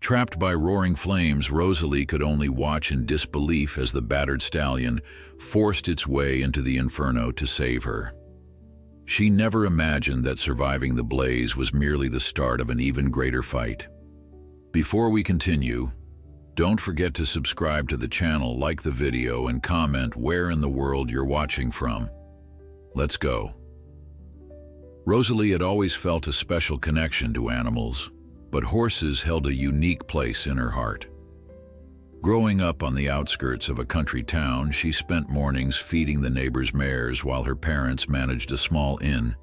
Trapped by roaring flames, Rosalie could only watch in disbelief as the battered stallion forced its way into the inferno to save her. She never imagined that surviving the blaze was merely the start of an even greater fight. Before we continue, don't forget to subscribe to the channel, like the video, and comment where in the world you're watching from. Let's go. Rosalie had always felt a special connection to animals, but horses held a unique place in her heart. Growing up on the outskirts of a country town, she spent mornings feeding the neighbors' mares while her parents managed a small inn.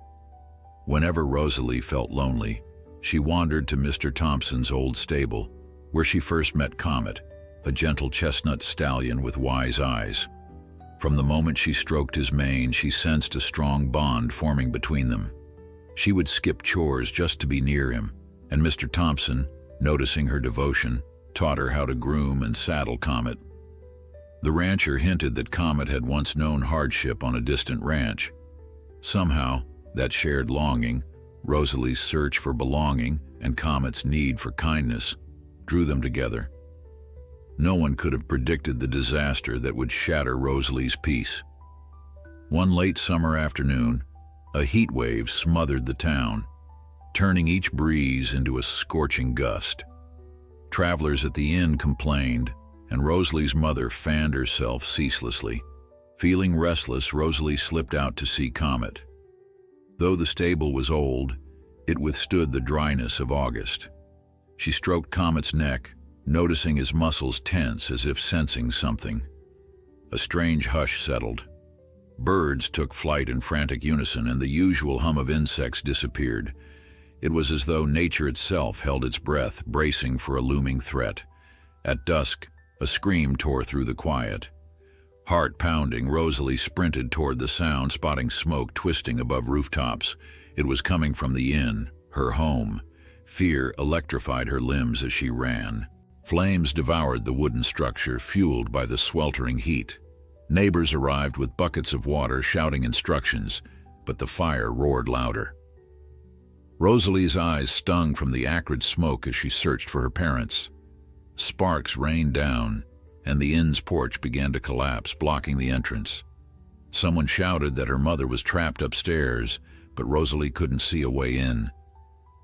Whenever Rosalie felt lonely, she wandered to Mr. Thompson's old stable, where she first met Comet, a gentle chestnut stallion with wise eyes. From the moment she stroked his mane, she sensed a strong bond forming between them. She would skip chores just to be near him, and Mr. Thompson, noticing her devotion, taught her how to groom and saddle Comet. The rancher hinted that Comet had once known hardship on a distant ranch. Somehow, that shared longing, Rosalie's search for belonging, and Comet's need for kindness, drew them together. No one could have predicted the disaster that would shatter Rosalie's peace. One late summer afternoon, a heat wave smothered the town, turning each breeze into a scorching gust. Travelers at the inn complained, and Rosalie's mother fanned herself ceaselessly. Feeling restless, Rosalie slipped out to see Comet. Though the stable was old, it withstood the dryness of August. She stroked Comet's neck, noticing his muscles tense as if sensing something. A strange hush settled. Birds took flight in frantic unison, and the usual hum of insects disappeared. It was as though nature itself held its breath, bracing for a looming threat. At dusk, a scream tore through the quiet. Heart-pounding, Rosalie sprinted toward the sound, spotting smoke twisting above rooftops. It was coming from the inn, her home. Fear electrified her limbs as she ran. Flames devoured the wooden structure, fueled by the sweltering heat. Neighbors arrived with buckets of water, shouting instructions, but the fire roared louder. Rosalie's eyes stung from the acrid smoke as she searched for her parents. Sparks rained down, and the inn's porch began to collapse, blocking the entrance. Someone shouted that her mother was trapped upstairs, but Rosalie couldn't see a way in.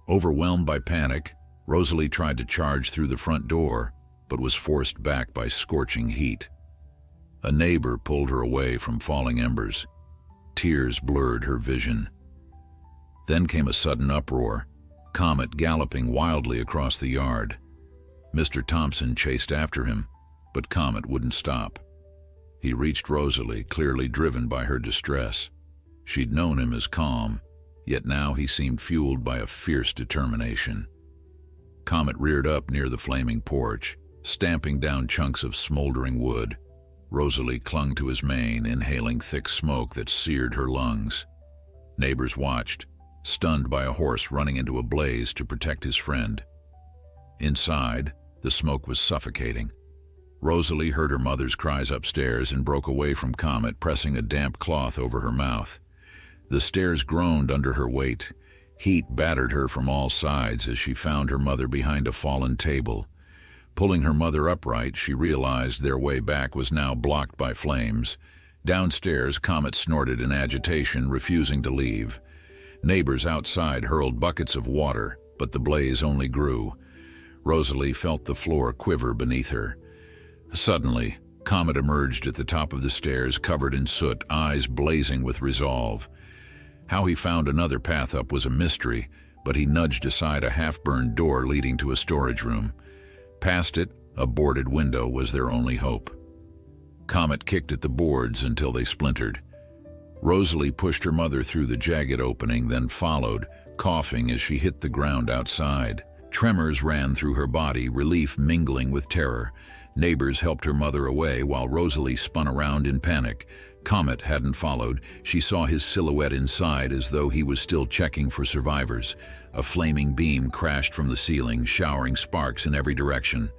Overwhelmed by panic, Rosalie tried to charge through the front door, but was forced back by scorching heat. A neighbor pulled her away from falling embers. Tears blurred her vision. Then came a sudden uproar, Comet galloping wildly across the yard. Mr. Thompson chased after him, but Comet wouldn't stop. He reached Rosalie, clearly driven by her distress. She'd known him as calm, yet now he seemed fueled by a fierce determination. Comet reared up near the flaming porch, stamping down chunks of smoldering wood. Rosalie clung to his mane, inhaling thick smoke that seared her lungs. Neighbors watched, stunned by a horse running into a blaze to protect his friend. Inside, the smoke was suffocating. Rosalie heard her mother's cries upstairs and broke away from Comet, pressing a damp cloth over her mouth. The stairs groaned under her weight. Heat battered her from all sides as she found her mother behind a fallen table. Pulling her mother upright, she realized their way back was now blocked by flames. Downstairs, Comet snorted in agitation, refusing to leave. Neighbors outside hurled buckets of water, but the blaze only grew. Rosalie felt the floor quiver beneath her. Suddenly, Comet emerged at the top of the stairs, covered in soot, eyes blazing with resolve. How he found another path up was a mystery, but he nudged aside a half-burned door leading to a storage room. Past it, a boarded window was their only hope. Comet kicked at the boards until they splintered. Rosalie pushed her mother through the jagged opening, then followed, coughing as she hit the ground outside. Tremors ran through her body, relief mingling with terror. Neighbors helped her mother away while Rosalie spun around in panic. Comet hadn't followed. She saw his silhouette inside as though he was still checking for survivors. A flaming beam crashed from the ceiling, showering sparks in every direction.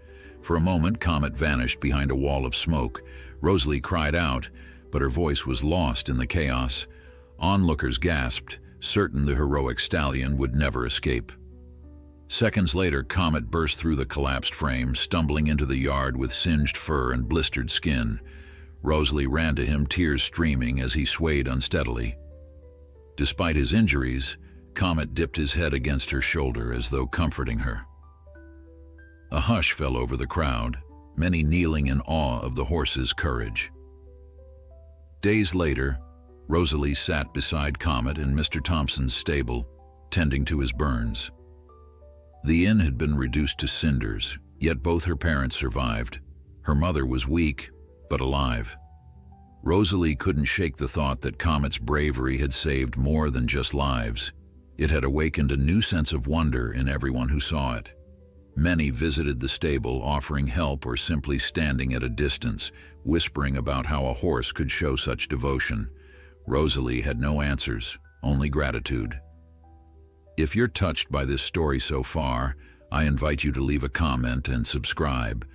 For a moment, Comet vanished behind a wall of smoke. Rosalie cried out, but her voice was lost in the chaos. Onlookers gasped, certain the heroic stallion would never escape. Seconds later, Comet burst through the collapsed frame, stumbling into the yard with singed fur and blistered skin. Rosalie ran to him, tears streaming as he swayed unsteadily. Despite his injuries, Comet dipped his head against her shoulder as though comforting her. A hush fell over the crowd, many kneeling in awe of the horse's courage. Days later, Rosalie sat beside Comet in Mr. Thompson's stable, tending to his burns. The inn had been reduced to cinders, yet both her parents survived. Her mother was weak, but alive. Rosalie couldn't shake the thought that Comet's bravery had saved more than just lives. It had awakened a new sense of wonder in everyone who saw it. Many visited the stable, offering help or simply standing at a distance, whispering about how a horse could show such devotion. Rosalie had no answers, only gratitude. If you're touched by this story so far, I invite you to leave a comment and subscribe.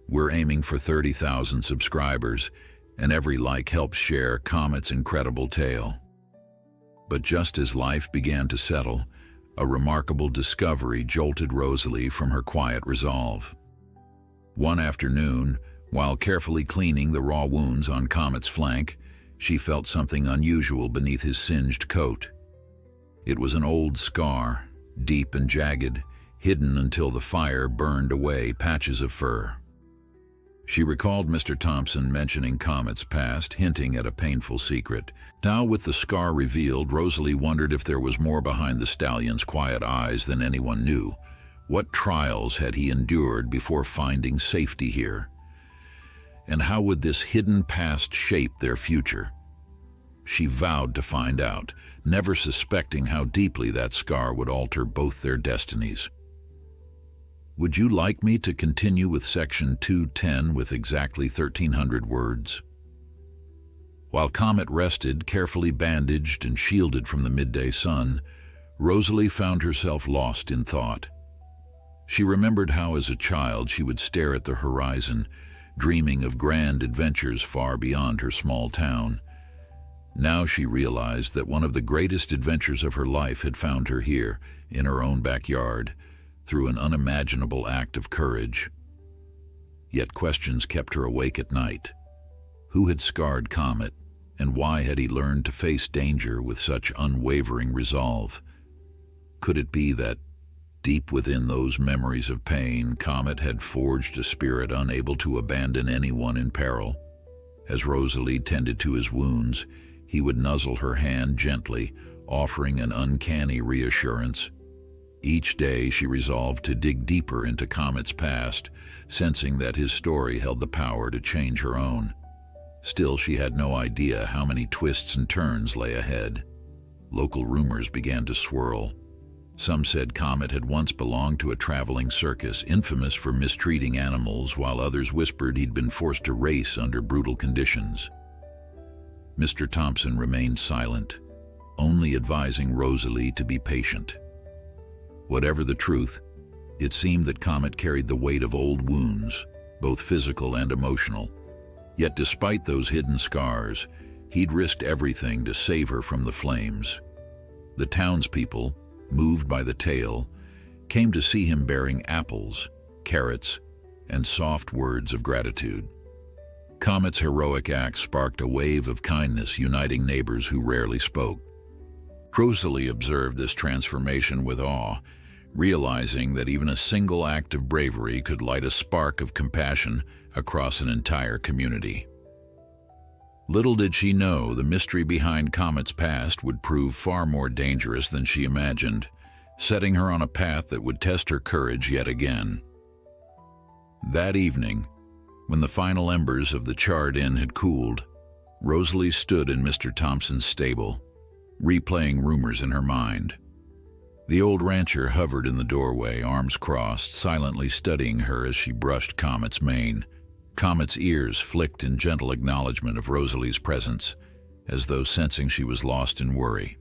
We're aiming for 30,000 subscribers, and every like helps share Comet's incredible tale. But just as life began to settle, a remarkable discovery jolted Rosalie from her quiet resolve. One afternoon, while carefully cleaning the raw wounds on Comet's flank, she felt something unusual beneath his singed coat. It was an old scar, deep and jagged, hidden until the fire burned away patches of fur. She recalled Mr. Thompson mentioning Comet's past, hinting at a painful secret. Now, with the scar revealed, Rosalie wondered if there was more behind the stallion's quiet eyes than anyone knew. What trials had he endured before finding safety here? And how would this hidden past shape their future? She vowed to find out, never suspecting how deeply that scar would alter both their destinies. Would you like me to continue with section 210 with exactly 1,300 words? While Comet rested, carefully bandaged and shielded from the midday sun, Rosalie found herself lost in thought. She remembered how as a child she would stare at the horizon, dreaming of grand adventures far beyond her small town. Now she realized that one of the greatest adventures of her life had found her here, in her own backyard, through an unimaginable act of courage. Yet questions kept her awake at night. Who had scarred Comet, and why had he learned to face danger with such unwavering resolve? Could it be that, deep within those memories of pain, Comet had forged a spirit unable to abandon anyone in peril? As Rosalie tended to his wounds, he would nuzzle her hand gently, offering an uncanny reassurance. Each day she resolved to dig deeper into Comet's past, sensing that his story held the power to change her own. Still, she had no idea how many twists and turns lay ahead. Local rumors began to swirl. Some said Comet had once belonged to a traveling circus, infamous for mistreating animals, while others whispered he'd been forced to race under brutal conditions. Mr. Thompson remained silent, only advising Rosalie to be patient. Whatever the truth, it seemed that Comet carried the weight of old wounds, both physical and emotional. Yet despite those hidden scars, he'd risked everything to save her from the flames. The townspeople, moved by the tale, came to see him bearing apples, carrots, and soft words of gratitude. Comet's heroic act sparked a wave of kindness, uniting neighbors who rarely spoke. Rosalie observed this transformation with awe, realizing that even a single act of bravery could light a spark of compassion across an entire community. Little did she know the mystery behind Comet's past would prove far more dangerous than she imagined, setting her on a path that would test her courage yet again. That evening, when the final embers of the charred inn had cooled, Rosalie stood in Mr. Thompson's stable, replaying rumors in her mind. The old rancher hovered in the doorway, arms crossed, silently studying her as she brushed Comet's mane. Comet's ears flicked in gentle acknowledgement of Rosalie's presence, as though sensing she was lost in worry.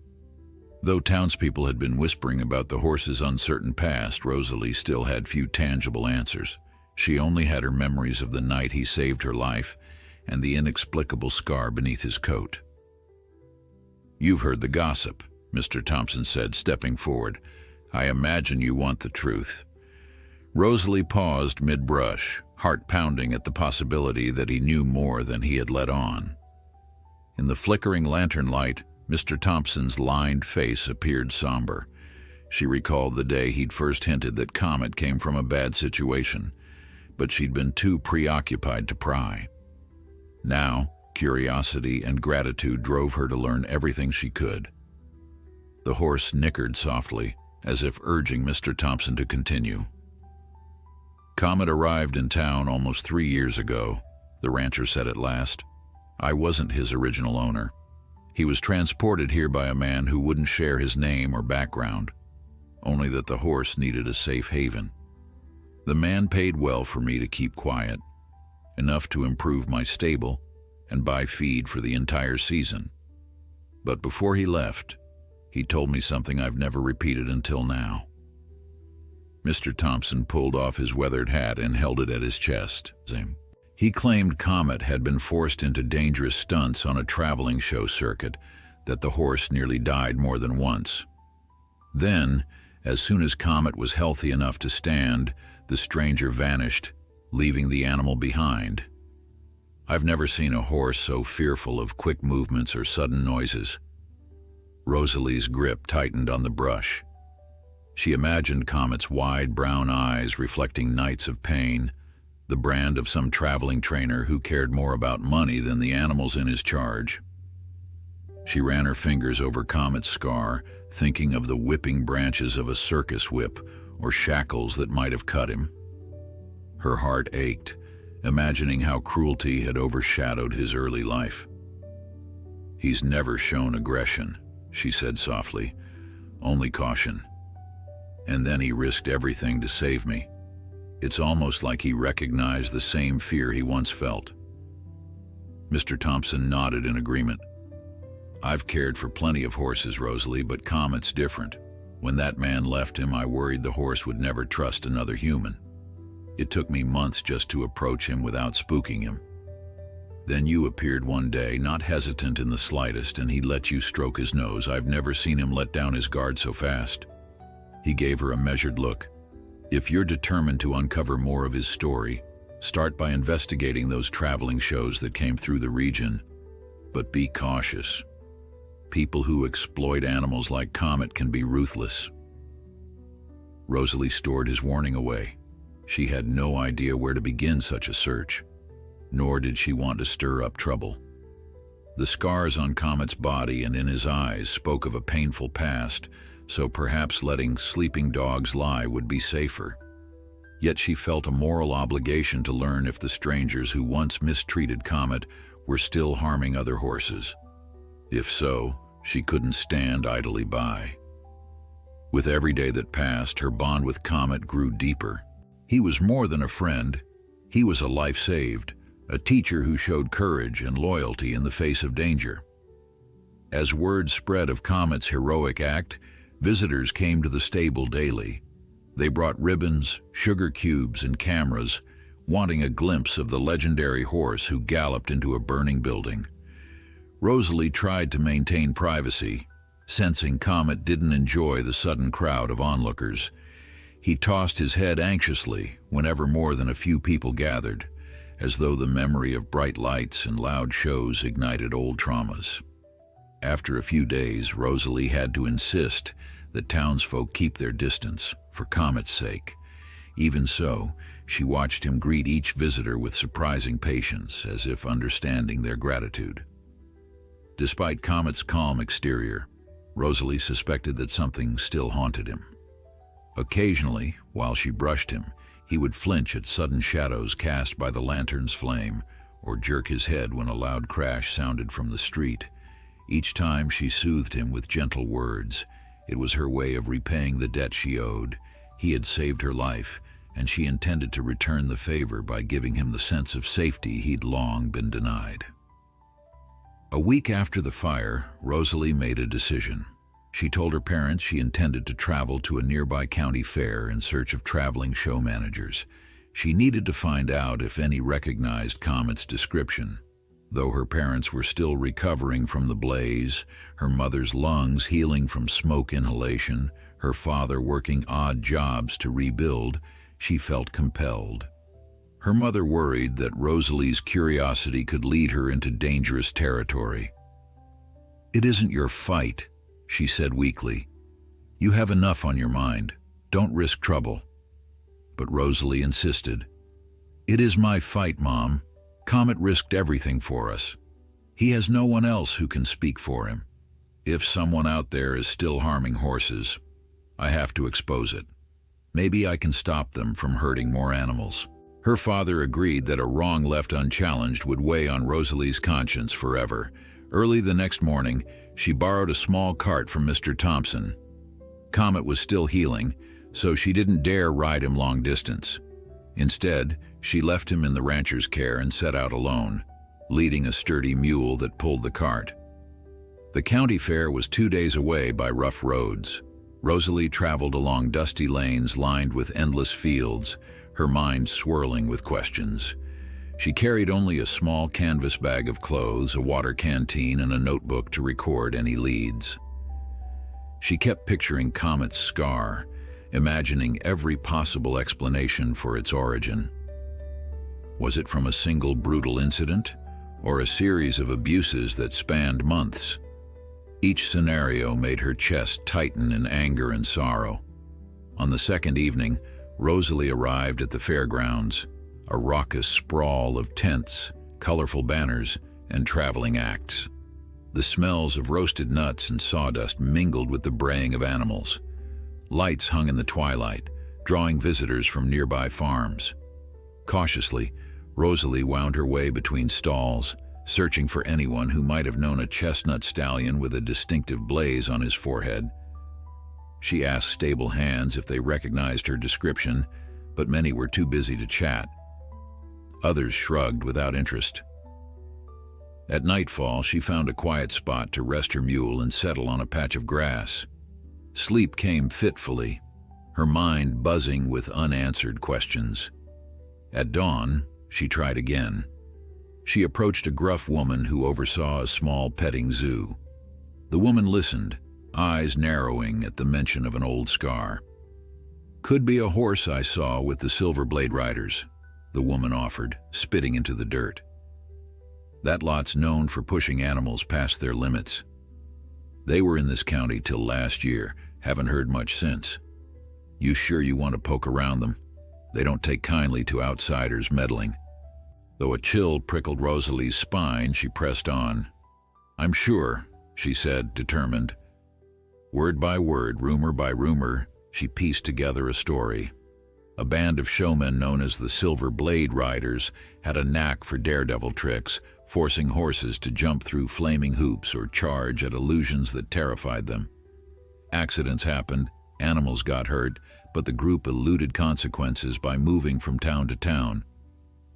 Though townspeople had been whispering about the horse's uncertain past, Rosalie still had few tangible answers. She only had her memories of the night he saved her life and the inexplicable scar beneath his coat. "You've heard the gossip," Mr. Thompson said, stepping forward. I imagine you want the truth." Rosalie paused mid-brush, heart pounding at the possibility that he knew more than he had let on. In the flickering lantern light, Mr. Thompson's lined face appeared somber. She recalled the day he'd first hinted that Comet came from a bad situation, but she'd been too preoccupied to pry. Now, curiosity and gratitude drove her to learn everything she could. The horse nickered softly, as if urging Mr. Thompson to continue. "Comet arrived in town almost 3 years ago," the rancher said at last. "I wasn't his original owner. He was transported here by a man who wouldn't share his name or background, only that the horse needed a safe haven. The man paid well for me to keep quiet, enough to improve my stable and buy feed for the entire season. But before he left, he told me something I've never repeated until now." Mr. Thompson pulled off his weathered hat and held it at his chest. He claimed Comet had been forced into dangerous stunts on a traveling show circuit, that the horse nearly died more than once. Then, as soon as Comet was healthy enough to stand, the stranger vanished, leaving the animal behind. "I've never seen a horse so fearful of quick movements or sudden noises." Rosalie's grip tightened on the brush. She imagined Comet's wide brown eyes reflecting nights of pain, the brand of some traveling trainer who cared more about money than the animals in his charge. She ran her fingers over Comet's scar, thinking of the whipping branches of a circus whip or shackles that might have cut him. Her heart ached, imagining how cruelty had overshadowed his early life. "He's never shown aggression," she said softly, "only caution. And then he risked everything to save me. It's almost like he recognized the same fear he once felt." Mr. Thompson nodded in agreement. "I've cared for plenty of horses, Rosalie, but Comet's different. When that man left him, I worried the horse would never trust another human. It took me months just to approach him without spooking him. Then you appeared one day, not hesitant in the slightest, and he let you stroke his nose. I've never seen him let down his guard so fast." He gave her a measured look. "If you're determined to uncover more of his story, start by investigating those traveling shows that came through the region. But be cautious. People who exploit animals like Comet can be ruthless." Rosalie stored his warning away. She had no idea where to begin such a search, nor did she want to stir up trouble. The scars on Comet's body and in his eyes spoke of a painful past, so perhaps letting sleeping dogs lie would be safer. Yet she felt a moral obligation to learn if the strangers who once mistreated Comet were still harming other horses. If so, she couldn't stand idly by. With every day that passed, her bond with Comet grew deeper. He was more than a friend. He was a life saved, a teacher who showed courage and loyalty in the face of danger. As word spread of Comet's heroic act, visitors came to the stable daily. They brought ribbons, sugar cubes, and cameras, wanting a glimpse of the legendary horse who galloped into a burning building. Rosalie tried to maintain privacy, sensing Comet didn't enjoy the sudden crowd of onlookers. He tossed his head anxiously whenever more than a few people gathered, as though the memory of bright lights and loud shows ignited old traumas. After a few days, Rosalie had to insist that townsfolk keep their distance, for Comet's sake. Even so, she watched him greet each visitor with surprising patience, as if understanding their gratitude. Despite Comet's calm exterior, Rosalie suspected that something still haunted him. Occasionally, while she brushed him, he would flinch at sudden shadows cast by the lantern's flame, or jerk his head when a loud crash sounded from the street. Each time she soothed him with gentle words. It was her way of repaying the debt she owed. He had saved her life, and she intended to return the favor by giving him the sense of safety he'd long been denied. A week after the fire, Rosalie made a decision. She told her parents she intended to travel to a nearby county fair in search of traveling show managers. She needed to find out if any recognized Comet's description. Though her parents were still recovering from the blaze, her mother's lungs healing from smoke inhalation, her father working odd jobs to rebuild, she felt compelled. Her mother worried that Rosalie's curiosity could lead her into dangerous territory. "It isn't your fight," she said weakly. "You have enough on your mind. Don't risk trouble." But Rosalie insisted. "It is my fight, Mom. Comet risked everything for us. He has no one else who can speak for him. If someone out there is still harming horses, I have to expose it. Maybe I can stop them from hurting more animals." Her father agreed that a wrong left unchallenged would weigh on Rosalie's conscience forever. Early the next morning, she borrowed a small cart from Mr. Thompson. Comet was still healing, so she didn't dare ride him long distance. Instead, she left him in the rancher's care and set out alone, leading a sturdy mule that pulled the cart. The county fair was 2 days away by rough roads. Rosalie traveled along dusty lanes lined with endless fields, her mind swirling with questions. She carried only a small canvas bag of clothes, a water canteen, and a notebook to record any leads. She kept picturing Comet's scar, imagining every possible explanation for its origin. Was it from a single brutal incident, or a series of abuses that spanned months? Each scenario made her chest tighten in anger and sorrow. On the second evening, Rosalie arrived at the fairgrounds, a raucous sprawl of tents, colorful banners, and traveling acts. The smells of roasted nuts and sawdust mingled with the braying of animals. Lights hung in the twilight, drawing visitors from nearby farms. Cautiously, Rosalie wound her way between stalls, searching for anyone who might have known a chestnut stallion with a distinctive blaze on his forehead. She asked stable hands if they recognized her description, but many were too busy to chat. Others shrugged without interest. At nightfall, she found a quiet spot to rest her mule and settle on a patch of grass. Sleep came fitfully, her mind buzzing with unanswered questions. At dawn, she tried again. She approached a gruff woman who oversaw a small petting zoo. The woman listened, eyes narrowing at the mention of an old scar. "Could be a horse I saw with the Silver Blade Riders," the woman offered, spitting into the dirt. "That lot's known for pushing animals past their limits. They were in this county till last year, haven't heard much since. You sure you want to poke around them? They don't take kindly to outsiders meddling." Though a chill prickled Rosalie's spine, she pressed on. "I'm sure," she said, determined. Word by word, rumor by rumor, she pieced together a story. A band of showmen known as the Silver Blade Riders had a knack for daredevil tricks, forcing horses to jump through flaming hoops or charge at illusions that terrified them. Accidents happened, animals got hurt, but the group eluded consequences by moving from town to town.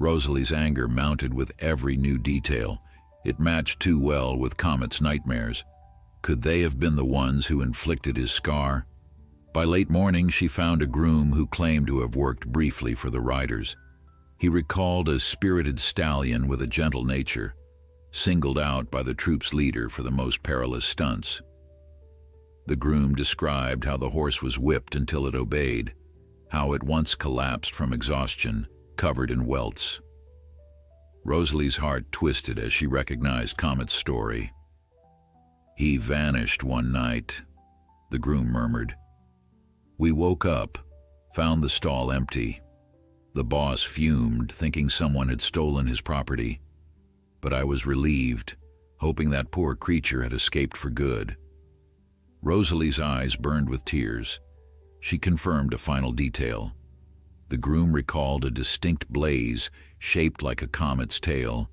Rosalie's anger mounted with every new detail. It matched too well with Comet's nightmares. Could they have been the ones who inflicted his scar? By late morning, she found a groom who claimed to have worked briefly for the riders. He recalled a spirited stallion with a gentle nature, singled out by the troop's leader for the most perilous stunts. The groom described how the horse was whipped until it obeyed, how it once collapsed from exhaustion, covered in welts. Rosalie's heart twisted as she recognized Comet's story. "He vanished one night," the groom murmured. "We woke up, found the stall empty. The boss fumed, thinking someone had stolen his property. But I was relieved, hoping that poor creature had escaped for good." Rosalie's eyes burned with tears. She confirmed a final detail. The groom recalled a distinct blaze shaped like a comet's tail.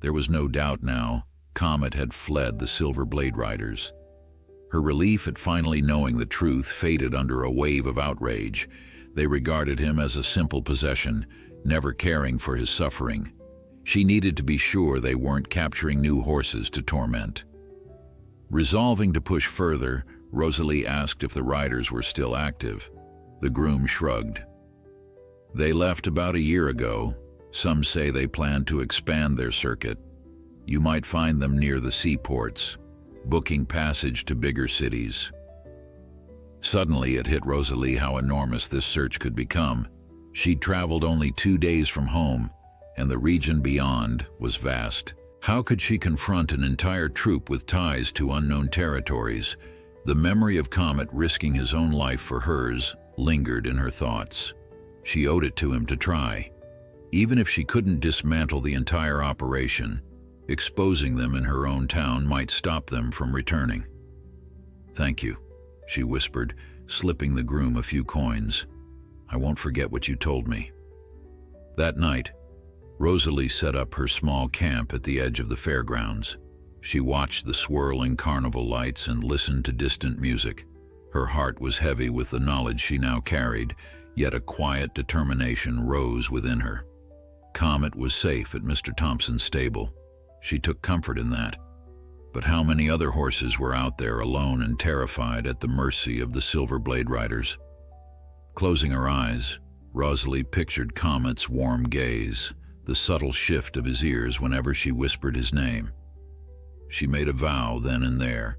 There was no doubt now. Comet had fled the Silver Blade Riders. Her relief at finally knowing the truth faded under a wave of outrage. They regarded him as a simple possession, never caring for his suffering. She needed to be sure they weren't capturing new horses to torment. Resolving to push further, Rosalie asked if the riders were still active. The groom shrugged. "They left about a year ago. Some say they plan to expand their circuit. You might find them near the seaports, booking passage to bigger cities." Suddenly it hit Rosalie how enormous this search could become. She'd traveled only 2 days from home, and the region beyond was vast. How could she confront an entire troop with ties to unknown territories? The memory of Comet risking his own life for hers lingered in her thoughts. She owed it to him to try. Even if she couldn't dismantle the entire operation, exposing them in her own town might stop them from returning. "Thank you," she whispered, slipping the groom a few coins. "I won't forget what you told me." That night, Rosalie set up her small camp at the edge of the fairgrounds. She watched the swirling carnival lights and listened to distant music. Her heart was heavy with the knowledge she now carried, yet a quiet determination rose within her. Comet was safe at Mr. Thompson's stable. She took comfort in that. But how many other horses were out there alone and terrified at the mercy of the Silver Blade Riders? Closing her eyes, Rosalie pictured Comet's warm gaze, the subtle shift of his ears whenever she whispered his name. She made a vow then and there.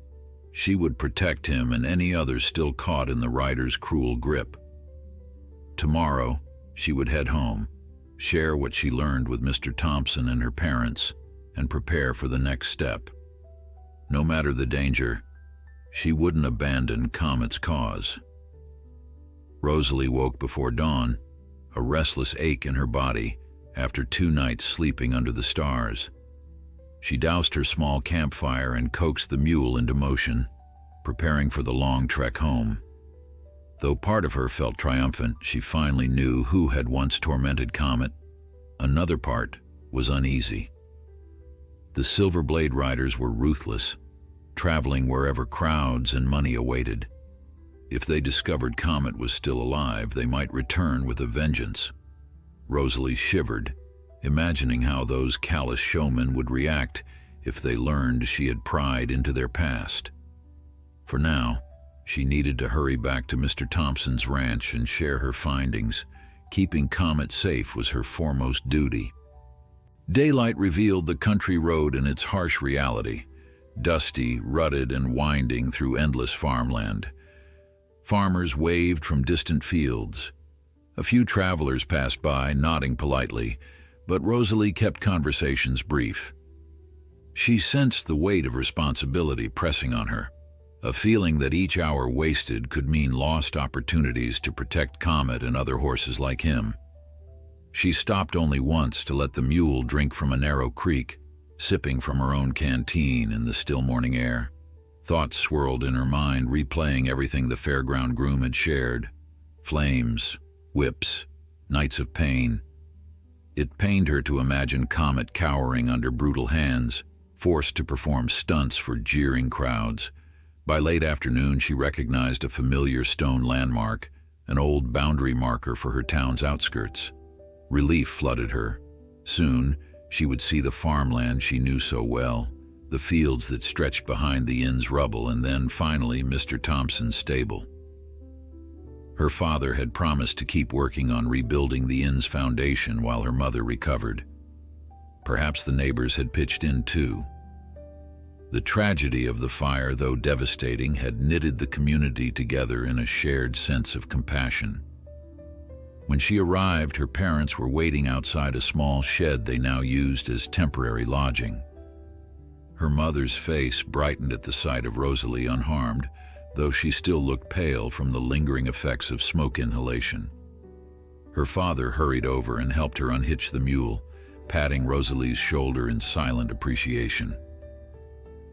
She would protect him and any others still caught in the rider's cruel grip. Tomorrow, she would head home, share what she learned with Mr. Thompson and her parents, and prepare for the next step. No matter the danger, she wouldn't abandon Comet's cause. Rosalie woke before dawn, a restless ache in her body after 2 nights sleeping under the stars. She doused her small campfire and coaxed the mule into motion, preparing for the long trek home. Though part of her felt triumphant, she finally knew who had once tormented Comet. Another part was uneasy. The Silver Blade Riders were ruthless, traveling wherever crowds and money awaited. If they discovered Comet was still alive, they might return with a vengeance. Rosalie shivered, imagining how those callous showmen would react if they learned she had pried into their past. For now, she needed to hurry back to Mr. Thompson's ranch and share her findings. Keeping Comet safe was her foremost duty. Daylight revealed the country road in its harsh reality, dusty, rutted, and winding through endless farmland. Farmers waved from distant fields. A few travelers passed by, nodding politely, but Rosalie kept conversations brief. She sensed the weight of responsibility pressing on her, a feeling that each hour wasted could mean lost opportunities to protect Comet and other horses like him. She stopped only once to let the mule drink from a narrow creek, sipping from her own canteen in the still morning air. Thoughts swirled in her mind, replaying everything the fairground groom had shared. Flames, whips, nights of pain. It pained her to imagine Comet cowering under brutal hands, forced to perform stunts for jeering crowds. By late afternoon, she recognized a familiar stone landmark, an old boundary marker for her town's outskirts. Relief flooded her. Soon, she would see the farmland she knew so well, the fields that stretched behind the inn's rubble, and then, finally, Mr. Thompson's stable. Her father had promised to keep working on rebuilding the inn's foundation while her mother recovered. Perhaps the neighbors had pitched in too. The tragedy of the fire, though devastating, had knitted the community together in a shared sense of compassion. When she arrived, her parents were waiting outside a small shed they now used as temporary lodging. Her mother's face brightened at the sight of Rosalie unharmed, though she still looked pale from the lingering effects of smoke inhalation. Her father hurried over and helped her unhitch the mule, patting Rosalie's shoulder in silent appreciation.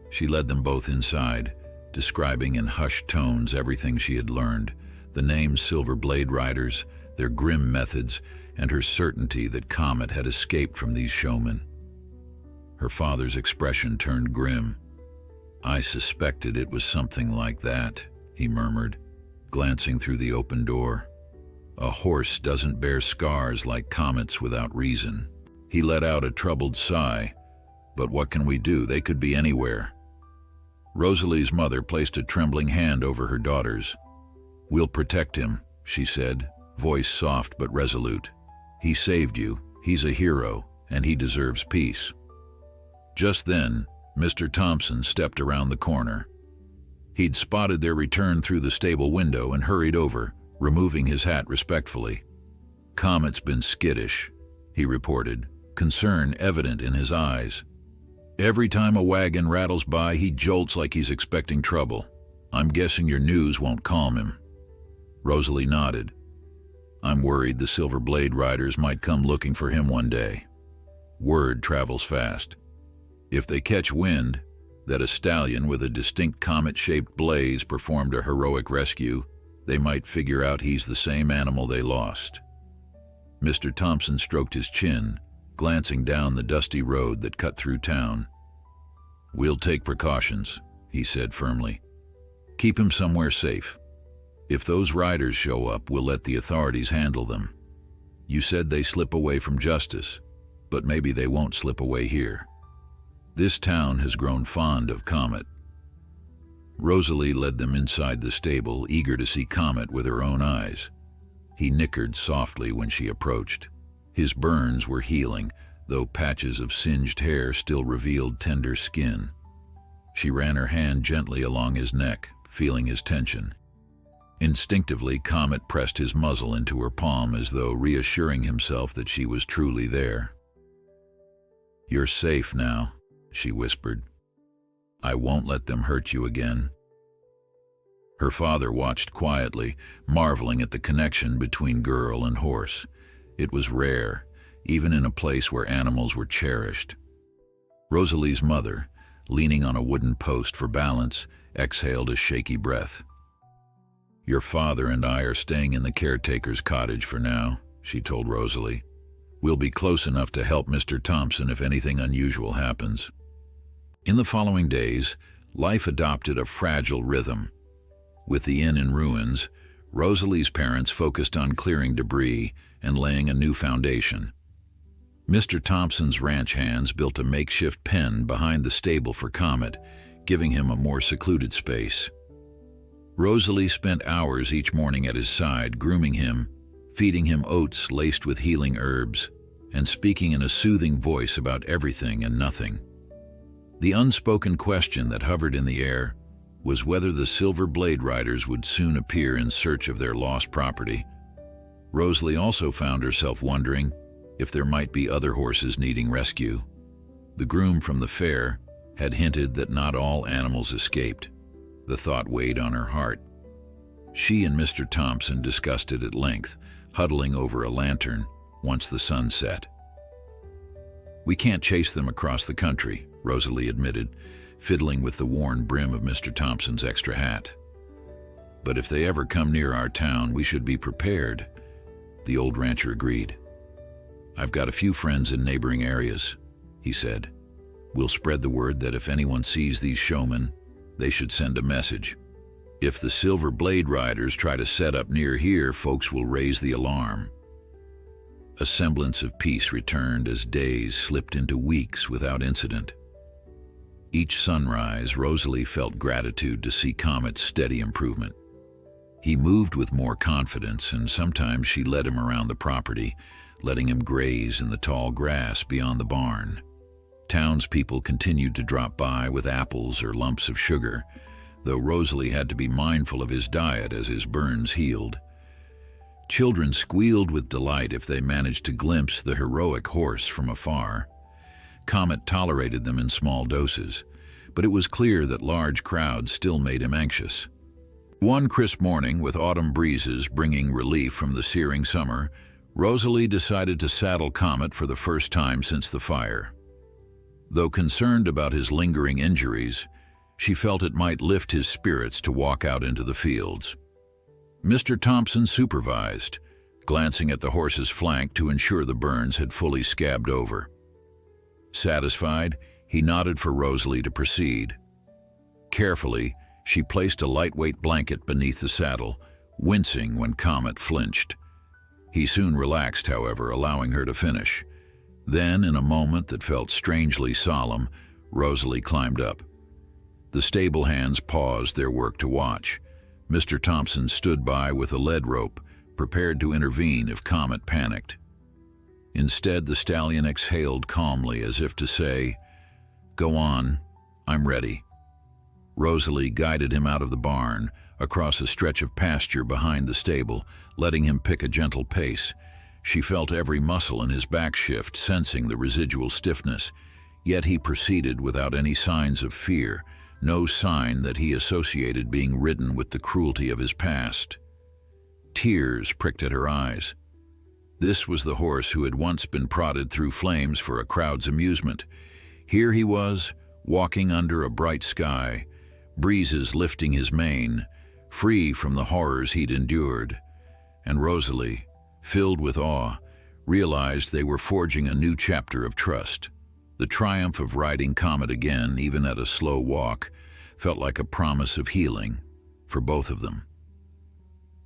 She led them both inside, describing in hushed tones everything she had learned, the names Silver Blade Riders, their grim methods, and her certainty that Comet had escaped from these showmen. Her father's expression turned grim. "I suspected it was something like that," he murmured, glancing through the open door. "A horse doesn't bear scars like Comet's without reason." He let out a troubled sigh. "But what can we do? They could be anywhere." Rosalie's mother placed a trembling hand over her daughter's. "We'll protect him," she said, voice soft but resolute. "He saved you, he's a hero, and he deserves peace." Just then, Mr. Thompson stepped around the corner. He'd spotted their return through the stable window and hurried over, removing his hat respectfully. "Comet's been skittish," he reported, concern evident in his eyes. "Every time a wagon rattles by, he jolts like he's expecting trouble. I'm guessing your news won't calm him." Rosalie nodded. "I'm worried the Silver Blade Riders might come looking for him one day. Word travels fast. If they catch wind that a stallion with a distinct comet-shaped blaze performed a heroic rescue, they might figure out he's the same animal they lost." Mr. Thompson stroked his chin, glancing down the dusty road that cut through town. "We'll take precautions," he said firmly. "Keep him somewhere safe. If those riders show up, we'll let the authorities handle them. You said they slip away from justice, but maybe they won't slip away here. This town has grown fond of Comet." Rosalie led them inside the stable, eager to see Comet with her own eyes. He nickered softly when she approached. His burns were healing, though patches of singed hair still revealed tender skin. She ran her hand gently along his neck, feeling his tension. Instinctively, Comet pressed his muzzle into her palm as though reassuring himself that she was truly there. "You're safe now," she whispered. "I won't let them hurt you again." Her father watched quietly, marveling at the connection between girl and horse. It was rare, even in a place where animals were cherished. Rosalie's mother, leaning on a wooden post for balance, exhaled a shaky breath. "Your father and I are staying in the caretaker's cottage for now," she told Rosalie. "We'll be close enough to help Mr. Thompson if anything unusual happens." In the following days, life adopted a fragile rhythm. With the inn in ruins, Rosalie's parents focused on clearing debris and laying a new foundation. Mr. Thompson's ranch hands built a makeshift pen behind the stable for Comet, giving him a more secluded space. Rosalie spent hours each morning at his side, grooming him, feeding him oats laced with healing herbs, and speaking in a soothing voice about everything and nothing. The unspoken question that hovered in the air was whether the Silver Blade Riders would soon appear in search of their lost property. Rosalie also found herself wondering if there might be other horses needing rescue. The groom from the fair had hinted that not all animals escaped. The thought weighed on her heart. She and Mr. Thompson discussed it at length, huddling over a lantern once the sun set. "We can't chase them across the country," Rosalie admitted, fiddling with the worn brim of Mr. Thompson's extra hat. "But if they ever come near our town, we should be prepared," the old rancher agreed. "I've got a few friends in neighboring areas," he said. "We'll spread the word that if anyone sees these showmen, they should send a message. If the Silver Blade Riders try to set up near here, folks will raise the alarm." A semblance of peace returned as days slipped into weeks without incident. Each sunrise, Rosalie felt gratitude to see Comet's steady improvement. He moved with more confidence, and sometimes she led him around the property, letting him graze in the tall grass beyond the barn. Townspeople continued to drop by with apples or lumps of sugar, though Rosalie had to be mindful of his diet as his burns healed. Children squealed with delight if they managed to glimpse the heroic horse from afar. Comet tolerated them in small doses, but it was clear that large crowds still made him anxious. One crisp morning, with autumn breezes bringing relief from the searing summer, Rosalie decided to saddle Comet for the first time since the fire. Though concerned about his lingering injuries, she felt it might lift his spirits to walk out into the fields. Mr. Thompson supervised, glancing at the horse's flank to ensure the burns had fully scabbed over. Satisfied, he nodded for Rosalie to proceed. Carefully, she placed a lightweight blanket beneath the saddle, wincing when Comet flinched. He soon relaxed, however, allowing her to finish. Then, in a moment that felt strangely solemn, Rosalie climbed up. The stable hands paused their work to watch. Mr. Thompson stood by with a lead rope, prepared to intervene if Comet panicked. Instead, the stallion exhaled calmly as if to say, "Go on, I'm ready." Rosalie guided him out of the barn, across a stretch of pasture behind the stable, letting him pick a gentle pace. She felt every muscle in his back shift, sensing the residual stiffness. Yet he proceeded without any signs of fear, no sign that he associated being ridden with the cruelty of his past. Tears pricked at her eyes. This was the horse who had once been prodded through flames for a crowd's amusement. Here he was, walking under a bright sky, breezes lifting his mane, free from the horrors he'd endured. And Rosalie, filled with awe, realized they were forging a new chapter of trust. The triumph of riding Comet again, even at a slow walk, felt like a promise of healing for both of them.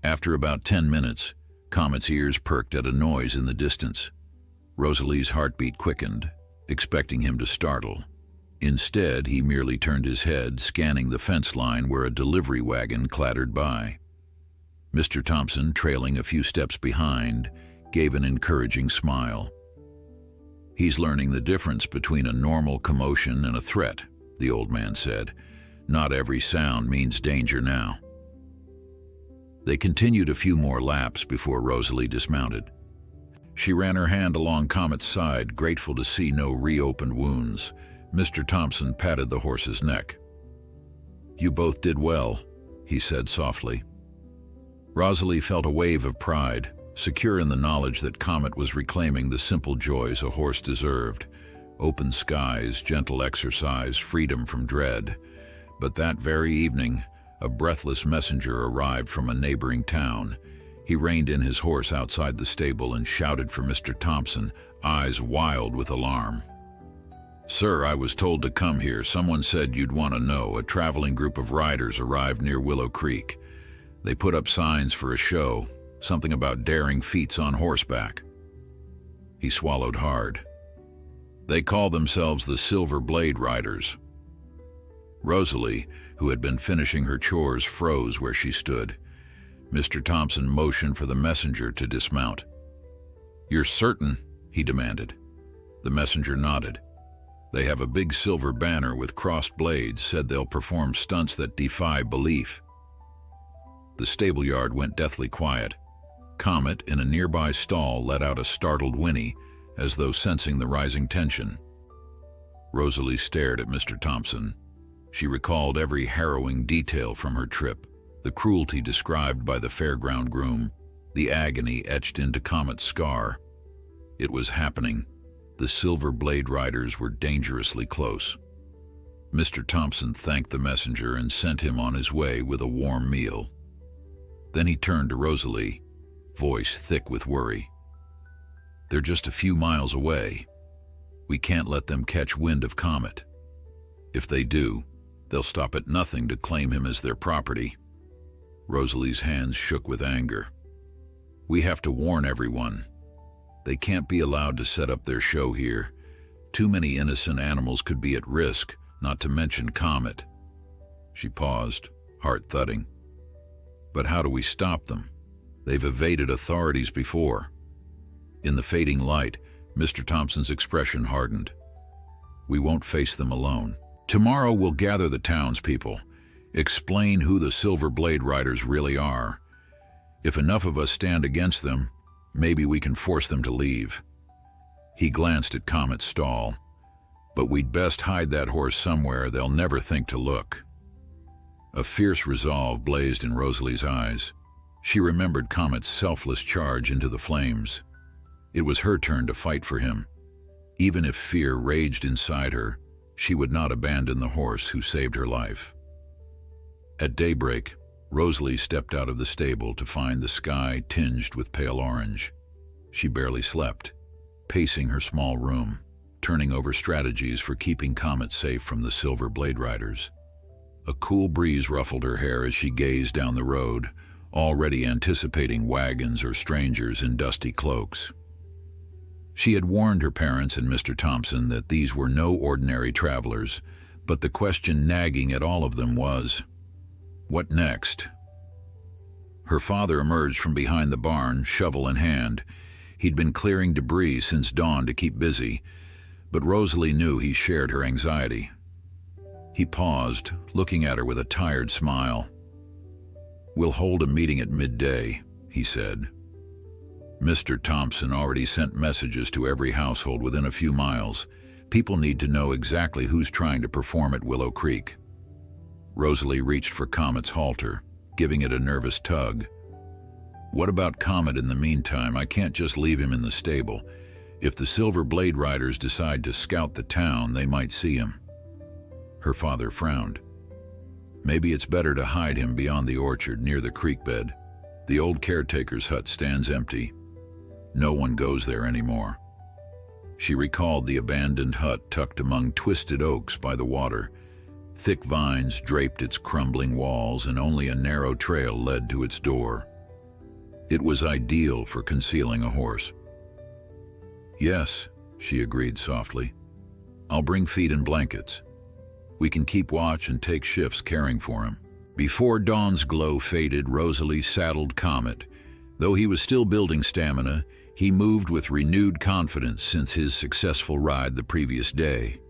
After about 10 minutes, Comet's ears perked at a noise in the distance. Rosalie's heartbeat quickened, expecting him to startle. Instead, he merely turned his head, scanning the fence line where a delivery wagon clattered by. Mr. Thompson, trailing a few steps behind, gave an encouraging smile. "He's learning the difference between a normal commotion and a threat," the old man said. "Not every sound means danger now." They continued a few more laps before Rosalie dismounted. She ran her hand along Comet's side, grateful to see no reopened wounds. Mr. Thompson patted the horse's neck. "You both did well," he said softly. Rosalie felt a wave of pride, secure in the knowledge that Comet was reclaiming the simple joys a horse deserved: open skies, gentle exercise, freedom from dread. But that very evening, a breathless messenger arrived from a neighboring town. He reined in his horse outside the stable and shouted for Mr. Thompson, eyes wild with alarm. "Sir, I was told to come here. Someone said you'd want to know. A traveling group of riders arrived near Willow Creek. They put up signs for a show, something about daring feats on horseback." He swallowed hard. "They call themselves the Silver Blade Riders." Rosalie, who had been finishing her chores, froze where she stood. Mr. Thompson motioned for the messenger to dismount. "You're certain?" he demanded. The messenger nodded. "They have a big silver banner with crossed blades, said they'll perform stunts that defy belief." The stable yard went deathly quiet. Comet, in a nearby stall, let out a startled whinny, as though sensing the rising tension. Rosalie stared at Mr. Thompson. She recalled every harrowing detail from her trip, the cruelty described by the fairground groom, the agony etched into Comet's scar. It was happening. The Silver Blade Riders were dangerously close. Mr. Thompson thanked the messenger and sent him on his way with a warm meal. Then he turned to Rosalie, voice thick with worry. "They're just a few miles away. We can't let them catch wind of Comet. If they do, they'll stop at nothing to claim him as their property." Rosalie's hands shook with anger. "We have to warn everyone. They can't be allowed to set up their show here. Too many innocent animals could be at risk, not to mention Comet." She paused, heart thudding. "But how do we stop them? They've evaded authorities before." In the fading light, Mr. Thompson's expression hardened. "We won't face them alone. Tomorrow we'll gather the townspeople, explain who the Silver Blade Riders really are. If enough of us stand against them, maybe we can force them to leave." He glanced at Comet's stall. "But we'd best hide that horse somewhere they'll never think to look." A fierce resolve blazed in Rosalie's eyes. She remembered Comet's selfless charge into the flames. It was her turn to fight for him. Even if fear raged inside her, she would not abandon the horse who saved her life. At daybreak, Rosalie stepped out of the stable to find the sky tinged with pale orange. She barely slept, pacing her small room, turning over strategies for keeping Comet safe from the Silver Blade Riders. A cool breeze ruffled her hair as she gazed down the road, already anticipating wagons or strangers in dusty cloaks. She had warned her parents and Mr. Thompson that these were no ordinary travelers, but the question nagging at all of them was, what next? Her father emerged from behind the barn, shovel in hand. He'd been clearing debris since dawn to keep busy, but Rosalie knew he shared her anxiety. He paused, looking at her with a tired smile. "We'll hold a meeting at midday," he said. Mr. Thompson already sent messages to every household within a few miles. People need to know exactly who's trying to perform at Willow Creek. Rosalie reached for Comet's halter, giving it a nervous tug. "What about Comet in the meantime? I can't just leave him in the stable. If the Silver Blade Riders decide to scout the town, they might see him." Her father frowned. "Maybe it's better to hide him beyond the orchard near the creek bed. The old caretaker's hut stands empty. No one goes there anymore." She recalled the abandoned hut tucked among twisted oaks by the water. Thick vines draped its crumbling walls, and only a narrow trail led to its door. It was ideal for concealing a horse. "Yes," she agreed softly. "I'll bring feed and blankets. We can keep watch and take shifts caring for him." Before dawn's glow faded, Rosalie saddled Comet. Though he was still building stamina, he moved with renewed confidence since his successful ride the previous day.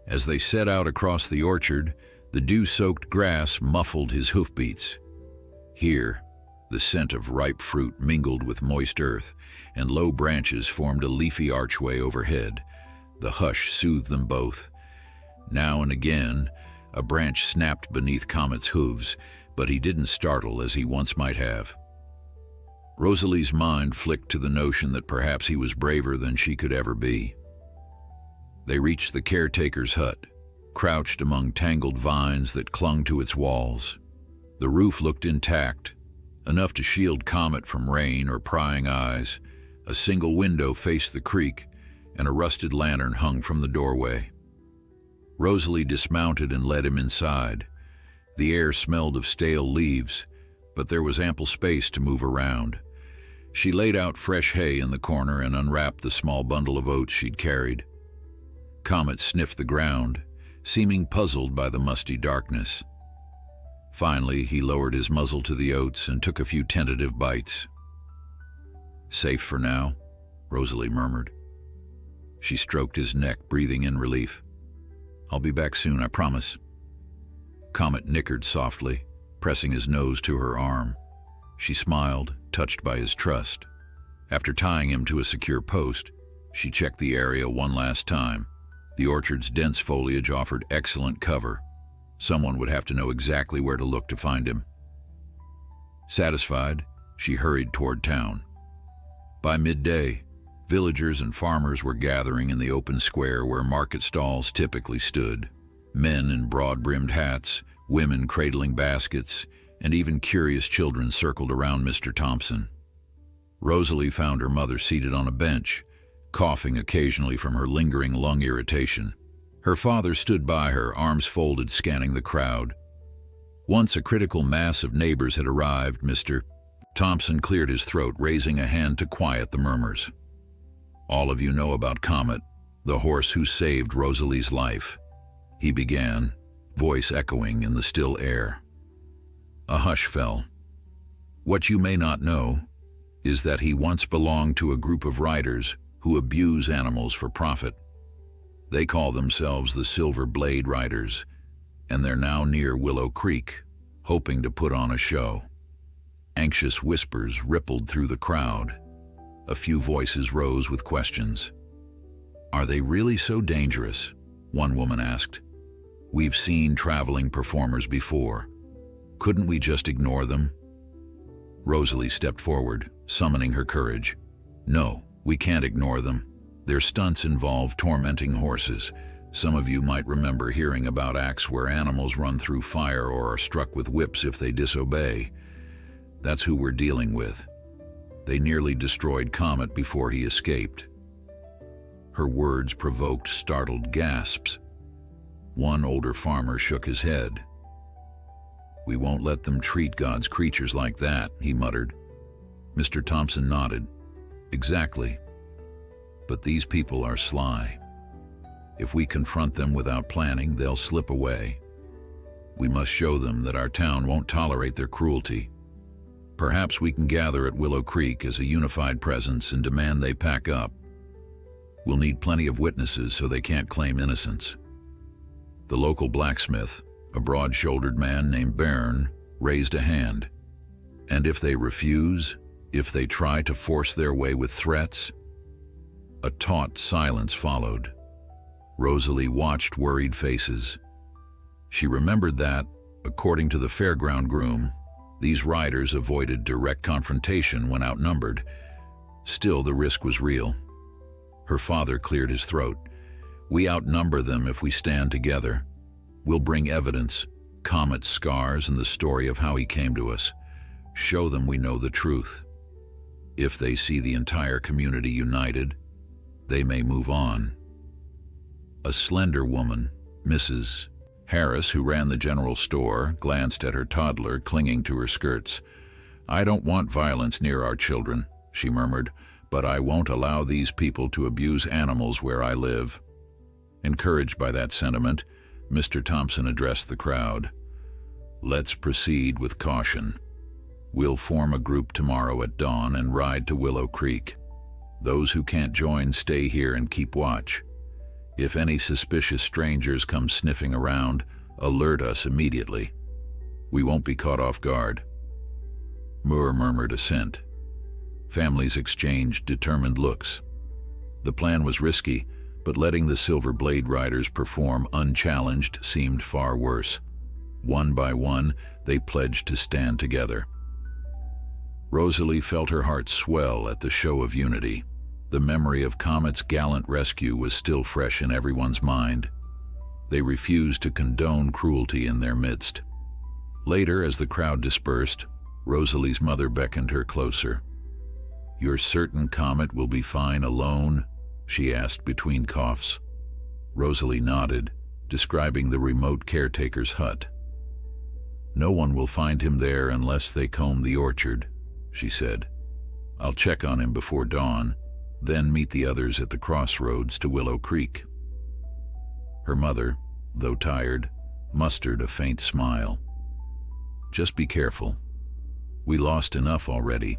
As they set out across the orchard, the dew-soaked grass muffled his hoofbeats. Here, the scent of ripe fruit mingled with moist earth, and low branches formed a leafy archway overhead. The hush soothed them both. Now and again, a branch snapped beneath Comet's hooves, but he didn't startle as he once might have. Rosalie's mind flicked to the notion that perhaps he was braver than she could ever be. They reached the caretaker's hut, crouched among tangled vines that clung to its walls. The roof looked intact, enough to shield Comet from rain or prying eyes. A single window faced the creek, and a rusted lantern hung from the doorway. Rosalie dismounted and led him inside. The air smelled of stale leaves, but there was ample space to move around. She laid out fresh hay in the corner and unwrapped the small bundle of oats she'd carried. Comet sniffed the ground, seeming puzzled by the musty darkness. Finally, he lowered his muzzle to the oats and took a few tentative bites. "Safe for now," Rosalie murmured. She stroked his neck, breathing in relief. "I'll be back soon, I promise." Comet nickered softly, pressing his nose to her arm. She smiled, touched by his trust. After tying him to a secure post, she checked the area one last time. The orchard's dense foliage offered excellent cover. Someone would have to know exactly where to look to find him. Satisfied, she hurried toward town. By midday, villagers and farmers were gathering in the open square where market stalls typically stood. Men in broad-brimmed hats, women cradling baskets, and even curious children circled around Mr. Thompson. Rosalie found her mother seated on a bench, coughing occasionally from her lingering lung irritation. Her father stood by her, arms folded, scanning the crowd. Once a critical mass of neighbors had arrived, Mr. Thompson cleared his throat, raising a hand to quiet the murmurs. "All of you know about Comet, the horse who saved Rosalie's life," he began, voice echoing in the still air. A hush fell. "What you may not know is that he once belonged to a group of riders who abuse animals for profit. They call themselves the Silver Blade Riders, and they're now near Willow Creek, hoping to put on a show." Anxious whispers rippled through the crowd. A few voices rose with questions. "Are they really so dangerous?" one woman asked. "We've seen traveling performers before. Couldn't we just ignore them?" Rosalie stepped forward, summoning her courage. "No, we can't ignore them. Their stunts involve tormenting horses. Some of you might remember hearing about acts where animals run through fire or are struck with whips if they disobey. That's who we're dealing with. They nearly destroyed Comet before he escaped." Her words provoked startled gasps. One older farmer shook his head. "We won't let them treat God's creatures like that," he muttered. Mr. Thompson nodded. "Exactly. But these people are sly. If we confront them without planning, they'll slip away. We must show them that our town won't tolerate their cruelty. Perhaps we can gather at Willow Creek as a unified presence and demand they pack up. We'll need plenty of witnesses so they can't claim innocence." The local blacksmith, a broad-shouldered man named Byrne, raised a hand. And if they refuse, if they try to force their way with threats? A taut silence followed. Rosalie watched worried faces. She remembered that, according to the fairground groom, these riders avoided direct confrontation when outnumbered. Still, the risk was real. Her father cleared his throat. "We outnumber them if we stand together. We'll bring evidence, Comet's scars and the story of how he came to us. Show them we know the truth. If they see the entire community united, they may move on." A slender woman, Mrs. Harris, who ran the general store, glanced at her toddler clinging to her skirts. "I don't want violence near our children," she murmured, "but I won't allow these people to abuse animals where I live." Encouraged by that sentiment, Mr. Thompson addressed the crowd. "Let's proceed with caution. We'll form a group tomorrow at dawn and ride to Willow Creek. Those who can't join, stay here and keep watch. If any suspicious strangers come sniffing around, alert us immediately. We won't be caught off guard." Moore murmured assent. Families exchanged determined looks. The plan was risky, but letting the Silver Blade Riders perform unchallenged seemed far worse. One by one, they pledged to stand together. Rosalie felt her heart swell at the show of unity. The memory of Comet's gallant rescue was still fresh in everyone's mind. They refused to condone cruelty in their midst. Later, as the crowd dispersed, Rosalie's mother beckoned her closer. "You're certain Comet will be fine alone?" she asked between coughs. Rosalie nodded, describing the remote caretaker's hut. "No one will find him there unless they comb the orchard," she said. "I'll check on him before dawn, then meet the others at the crossroads to Willow Creek." Her mother, though tired, mustered a faint smile. "Just be careful. We lost enough already."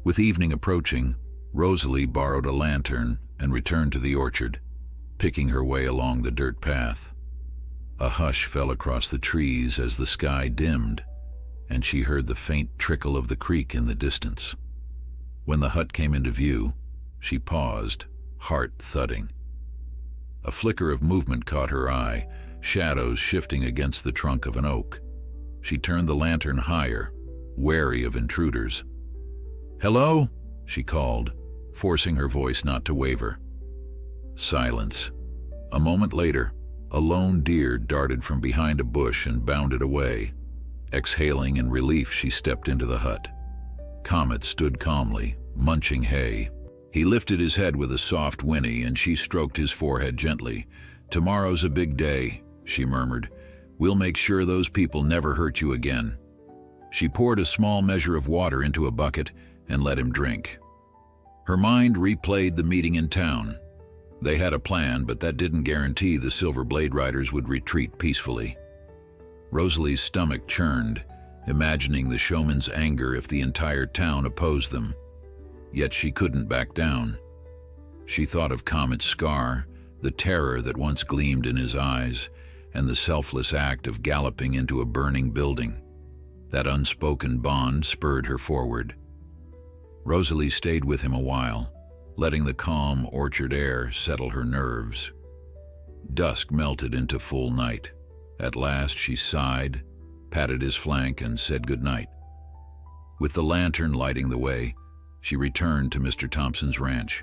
With evening approaching, Rosalie borrowed a lantern and returned to the orchard, picking her way along the dirt path. A hush fell across the trees as the sky dimmed, and she heard the faint trickle of the creek in the distance. When the hut came into view, she paused, heart thudding. A flicker of movement caught her eye, shadows shifting against the trunk of an oak. She turned the lantern higher, wary of intruders. "Hello?" she called, forcing her voice not to waver. Silence. A moment later, a lone deer darted from behind a bush and bounded away. Exhaling in relief, she stepped into the hut. Comet stood calmly, munching hay. He lifted his head with a soft whinny, and she stroked his forehead gently. "Tomorrow's a big day," she murmured. "We'll make sure those people never hurt you again." She poured a small measure of water into a bucket and let him drink. Her mind replayed the meeting in town. They had a plan, but that didn't guarantee the Silver Blade Riders would retreat peacefully. Rosalie's stomach churned, imagining the showman's anger if the entire town opposed them. Yet she couldn't back down. She thought of Comet's scar, the terror that once gleamed in his eyes, and the selfless act of galloping into a burning building. That unspoken bond spurred her forward. Rosalie stayed with him a while, letting the calm orchard air settle her nerves. Dusk melted into full night. At last she sighed, patted his flank, and said goodnight. With the lantern lighting the way, she returned to Mr. Thompson's ranch.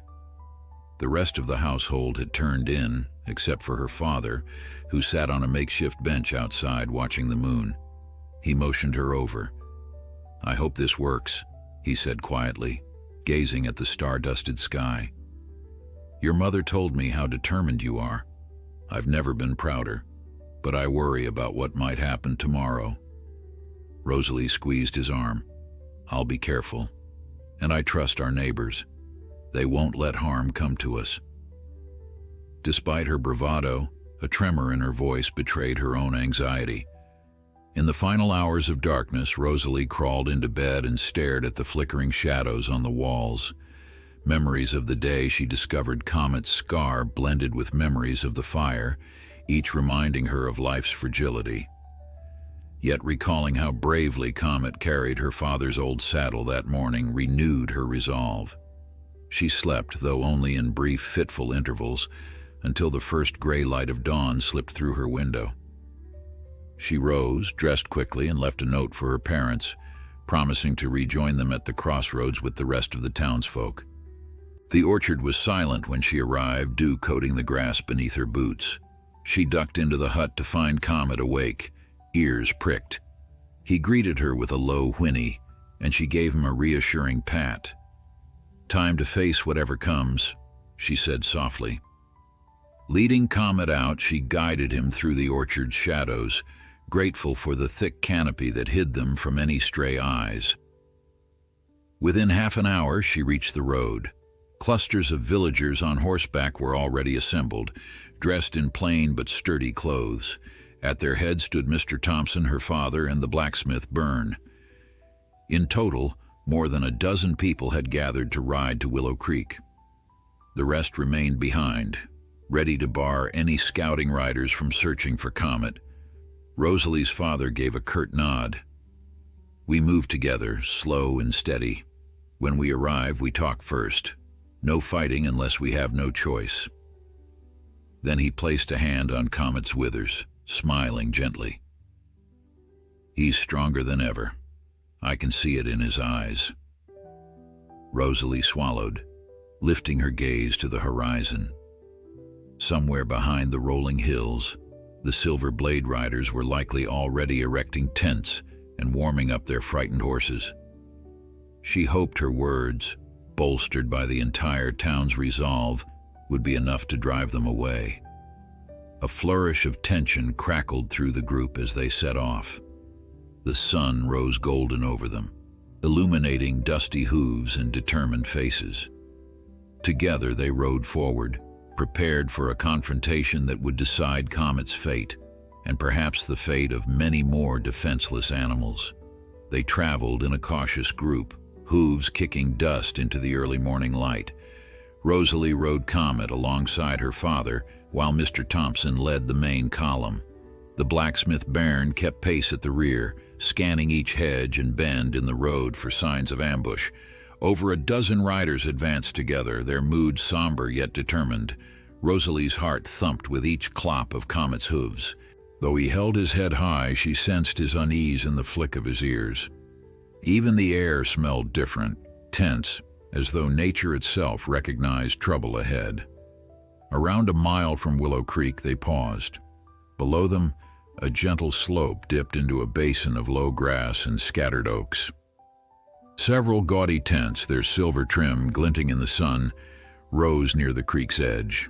The rest of the household had turned in, except for her father, who sat on a makeshift bench outside watching the moon. He motioned her over. "I hope this works," he said quietly, gazing at the star-dusted sky. "Your mother told me how determined you are. I've never been prouder, but I worry about what might happen tomorrow." Rosalie squeezed his arm. "I'll be careful, and I trust our neighbors. They won't let harm come to us." Despite her bravado, a tremor in her voice betrayed her own anxiety. In the final hours of darkness, Rosalie crawled into bed and stared at the flickering shadows on the walls. Memories of the day she discovered Comet's scar blended with memories of the fire, each reminding her of life's fragility. Yet recalling how bravely Comet carried her father's old saddle that morning renewed her resolve. She slept, though only in brief, fitful intervals, until the first gray light of dawn slipped through her window. She rose, dressed quickly, and left a note for her parents, promising to rejoin them at the crossroads with the rest of the townsfolk. The orchard was silent when she arrived, dew coating the grass beneath her boots. She ducked into the hut to find Comet awake, ears pricked. He greeted her with a low whinny, and she gave him a reassuring pat. "Time to face whatever comes," she said softly. Leading Comet out, she guided him through the orchard's shadows, grateful for the thick canopy that hid them from any stray eyes. Within half an hour, she reached the road. Clusters of villagers on horseback were already assembled, dressed in plain but sturdy clothes. At their head stood Mr. Thompson, her father, and the blacksmith, Byrne. In total, more than a dozen people had gathered to ride to Willow Creek. The rest remained behind, ready to bar any scouting riders from searching for Comet. Rosalie's father gave a curt nod. "We move together, slow and steady. When we arrive, we talk first. No fighting unless we have no choice." Then he placed a hand on Comet's withers, smiling gently. "He's stronger than ever. I can see it in his eyes." Rosalie swallowed, lifting her gaze to the horizon. Somewhere behind the rolling hills, the Silver Blade Riders were likely already erecting tents and warming up their frightened horses. She hoped her words, bolstered by the entire town's resolve, would be enough to drive them away. A flourish of tension crackled through the group as they set off. The sun rose golden over them, illuminating dusty hooves and determined faces. Together they rode forward, prepared for a confrontation that would decide Comet's fate, and perhaps the fate of many more defenseless animals. They traveled in a cautious group, hooves kicking dust into the early morning light. Rosalie rode Comet alongside her father, while Mr. Thompson led the main column. The blacksmith Byrne kept pace at the rear, scanning each hedge and bend in the road for signs of ambush. Over a dozen riders advanced together, their mood somber yet determined. Rosalie's heart thumped with each clop of Comet's hooves. Though he held his head high, she sensed his unease in the flick of his ears. Even the air smelled different, tense, as though nature itself recognized trouble ahead. Around a mile from Willow Creek, they paused. Below them, a gentle slope dipped into a basin of low grass and scattered oaks. Several gaudy tents, their silver trim glinting in the sun, rose near the creek's edge.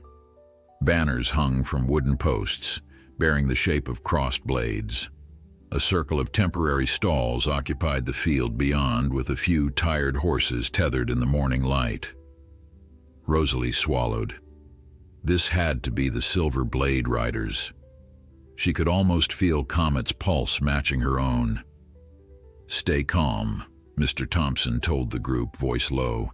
Banners hung from wooden posts, bearing the shape of crossed blades. A circle of temporary stalls occupied the field beyond, with a few tired horses tethered in the morning light. Rosalie swallowed. This had to be the Silver Blade Riders. She could almost feel Comet's pulse matching her own. "Stay calm," Mr. Thompson told the group, voice low.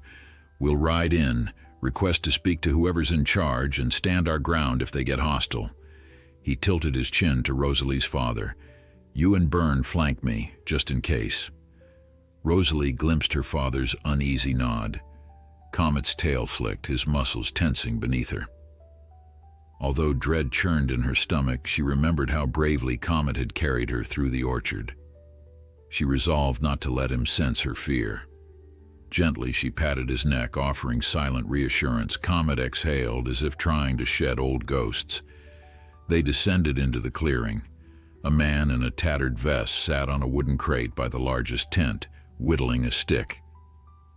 "We'll ride in, request to speak to whoever's in charge, and stand our ground if they get hostile." He tilted his chin to Rosalie's father. "You and Byrne flank me, just in case." Rosalie glimpsed her father's uneasy nod. Comet's tail flicked, his muscles tensing beneath her. Although dread churned in her stomach, she remembered how bravely Comet had carried her through the orchard. She resolved not to let him sense her fear. Gently, she patted his neck, offering silent reassurance. Comet exhaled, as if trying to shed old ghosts. They descended into the clearing. A man in a tattered vest sat on a wooden crate by the largest tent, whittling a stick.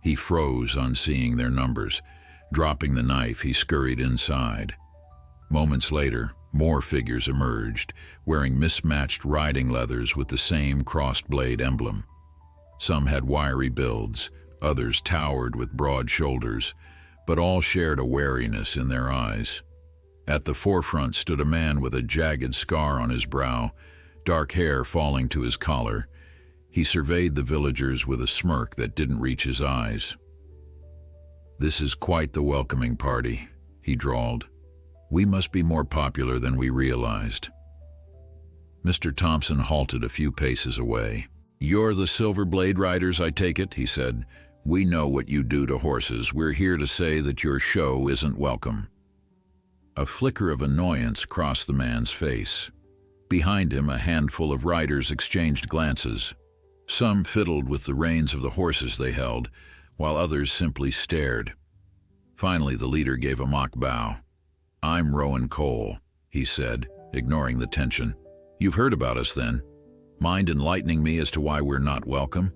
He froze on seeing their numbers. Dropping the knife, he scurried inside. Moments later, more figures emerged, wearing mismatched riding leathers with the same crossed blade emblem. Some had wiry builds, others towered with broad shoulders, but all shared a wariness in their eyes. At the forefront stood a man with a jagged scar on his brow, dark hair falling to his collar. He surveyed the villagers with a smirk that didn't reach his eyes. "This is quite the welcoming party," he drawled. We must be more popular than we realized. Mr. Thompson halted a few paces away. "You're the Silver Blade Riders, I take it," he said. "We know what you do to horses. We're here to say that your show isn't welcome." A flicker of annoyance crossed the man's face. Behind him, a handful of riders exchanged glances. Some fiddled with the reins of the horses they held, while others simply stared. Finally, the leader gave a mock bow. "I'm Rowan Cole," he said, ignoring the tension. "You've heard about us, then? Mind enlightening me as to why we're not welcome?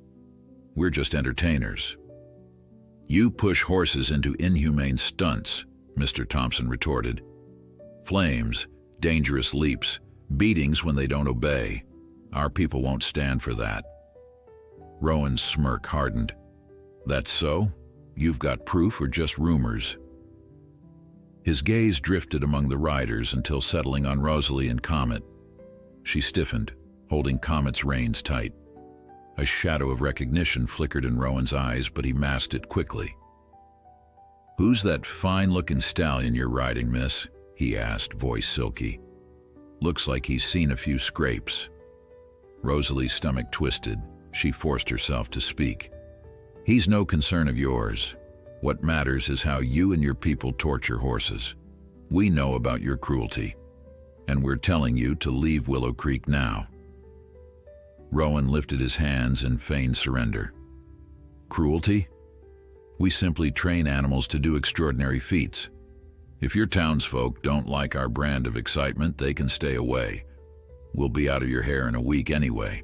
We're just entertainers." "You push horses into inhumane stunts," Mr. Thompson retorted. "Flames, dangerous leaps, beatings when they don't obey. Our people won't stand for that." Rowan's smirk hardened. "That's so? You've got proof or just rumors?" His gaze drifted among the riders until settling on Rosalie and Comet. She stiffened, holding Comet's reins tight. A shadow of recognition flickered in Rowan's eyes, but he masked it quickly. "Who's that fine-looking stallion you're riding, miss?" he asked, voice silky. "Looks like he's seen a few scrapes." Rosalie's stomach twisted. She forced herself to speak. "He's no concern of yours. What matters is how you and your people torture horses. We know about your cruelty, and we're telling you to leave Willow Creek now." Rowan lifted his hands in feigned surrender. "Cruelty? We simply train animals to do extraordinary feats. If your townsfolk don't like our brand of excitement, they can stay away. We'll be out of your hair in a week anyway."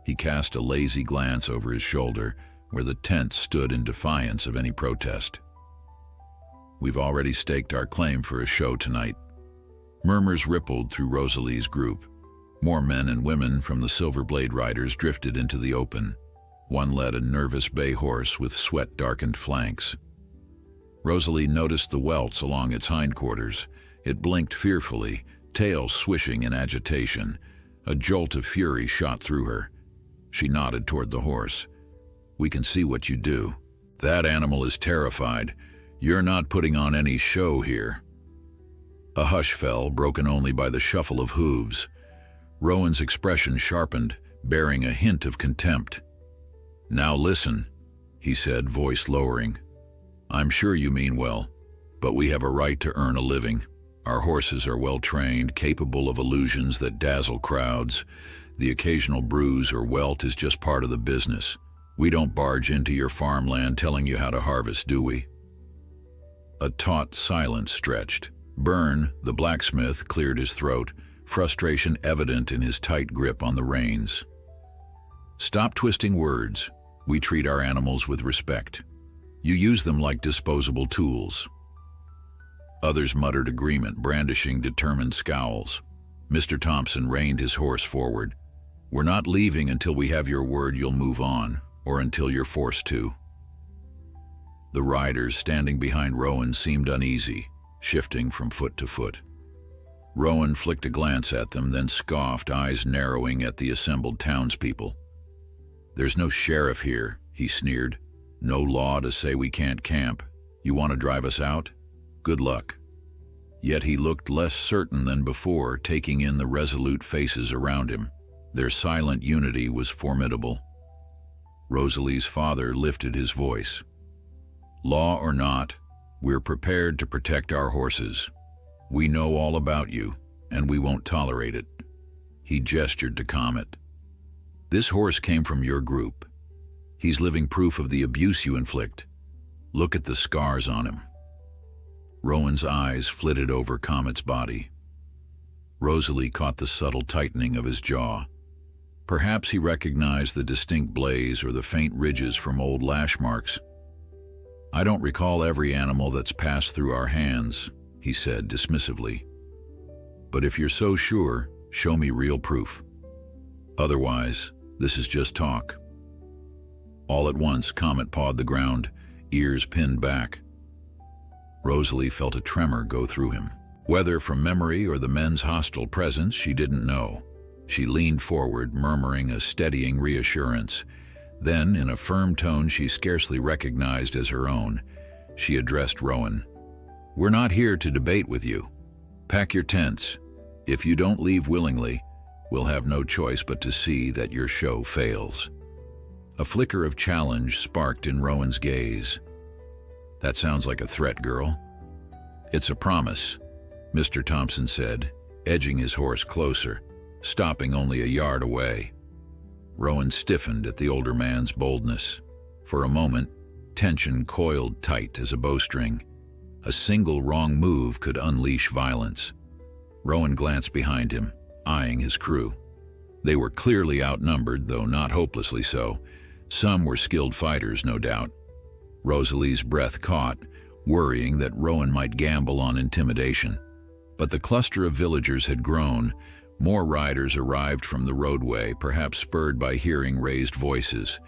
He cast a lazy glance over his shoulder, where the tent stood in defiance of any protest. "We've already staked our claim for a show tonight." Murmurs rippled through Rosalie's group. More men and women from the Silver Blade Riders drifted into the open. One led a nervous bay horse with sweat-darkened flanks. Rosalie noticed the welts along its hindquarters. It blinked fearfully, tail swishing in agitation. A jolt of fury shot through her. She nodded toward the horse. "We can see what you do. That animal is terrified. You're not putting on any show here." A hush fell, broken only by the shuffle of hooves. Rowan's expression sharpened, bearing a hint of contempt. "Now listen," he said, voice lowering. "I'm sure you mean well, but we have a right to earn a living. Our horses are well trained, capable of illusions that dazzle crowds. The occasional bruise or welt is just part of the business. We don't barge into your farmland telling you how to harvest, do we?" A taut silence stretched. Byrne, the blacksmith, cleared his throat, frustration evident in his tight grip on the reins. "Stop twisting words. We treat our animals with respect. You use them like disposable tools." Others muttered agreement, brandishing determined scowls. Mr. Thompson reined his horse forward. "We're not leaving until we have your word you'll move on, or until you're forced to." The riders standing behind Rowan seemed uneasy, shifting from foot to foot. Rowan flicked a glance at them, then scoffed, eyes narrowing at the assembled townspeople. "There's no sheriff here," he sneered. "No law to say we can't camp. You want to drive us out? Good luck." Yet he looked less certain than before, taking in the resolute faces around him. Their silent unity was formidable. Rosalie's father lifted his voice. "Law or not, we're prepared to protect our horses. We know all about you, and we won't tolerate it." He gestured to Comet. "This horse came from your group. He's living proof of the abuse you inflict. Look at the scars on him." Rowan's eyes flitted over Comet's body. Rosalie caught the subtle tightening of his jaw. Perhaps he recognized the distinct blaze or the faint ridges from old lash marks. "I don't recall every animal that's passed through our hands," he said dismissively. "But if you're so sure, show me real proof. Otherwise, this is just talk." All at once, Comet pawed the ground, ears pinned back. Rosalie felt a tremor go through him. Whether from memory or the men's hostile presence, she didn't know. She leaned forward, murmuring a steadying reassurance. Then, in a firm tone she scarcely recognized as her own, she addressed Rowan. We're not here to debate with you. Pack your tents. If you don't leave willingly, we'll have no choice but to see that your show fails." A flicker of challenge sparked in Rowan's gaze. "That sounds like a threat, girl." "It's a promise," Mr. Thompson said, edging his horse closer, stopping only a yard away. Rowan stiffened at the older man's boldness. For a moment, tension coiled tight as a bowstring. A single wrong move could unleash violence. Rowan glanced behind him, eyeing his crew. They were clearly outnumbered, though not hopelessly so. Some were skilled fighters, no doubt. Rosalie's breath caught, worrying that Rowan might gamble on intimidation. But the cluster of villagers had grown. More riders arrived from the roadway, perhaps spurred by hearing raised voices.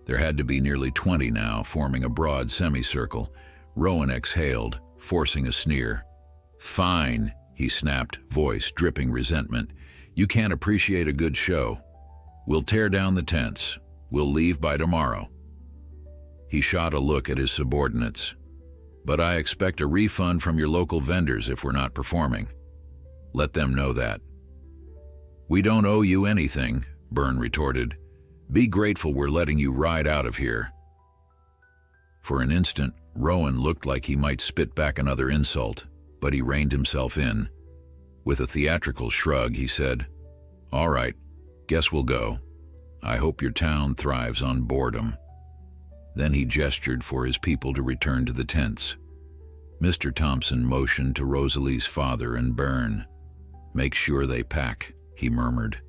There had to be nearly 20 now, forming a broad semicircle. Rowan exhaled, forcing a sneer. "Fine," he snapped, voice dripping resentment. "You can't appreciate a good show. We'll tear down the tents. We'll leave by tomorrow." He shot a look at his subordinates. "But I expect a refund from your local vendors if we're not performing. Let them know that." "We don't owe you anything," Byrne retorted. "Be grateful we're letting you ride out of here." For an instant, Rowan looked like he might spit back another insult, but he reined himself in. With a theatrical shrug, he said, "All right, guess we'll go. I hope your town thrives on boredom." Then he gestured for his people to return to the tents. Mr. Thompson motioned to Rosalie's father and Byrne. "Make sure they pack," he murmured.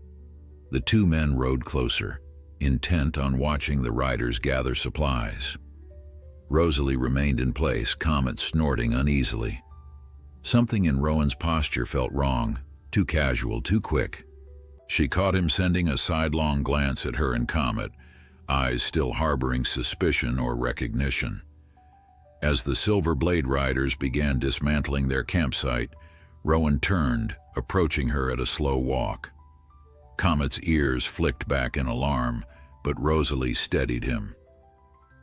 The two men rode closer, intent on watching the riders gather supplies. Rosalie remained in place, Comet snorting uneasily. Something in Rowan's posture felt wrong, too casual, too quick. She caught him sending a sidelong glance at her and Comet, eyes still harboring suspicion or recognition. As the Silver Blade riders began dismantling their campsite, Rowan turned, approaching her at a slow walk. Comet's ears flicked back in alarm, but Rosalie steadied him.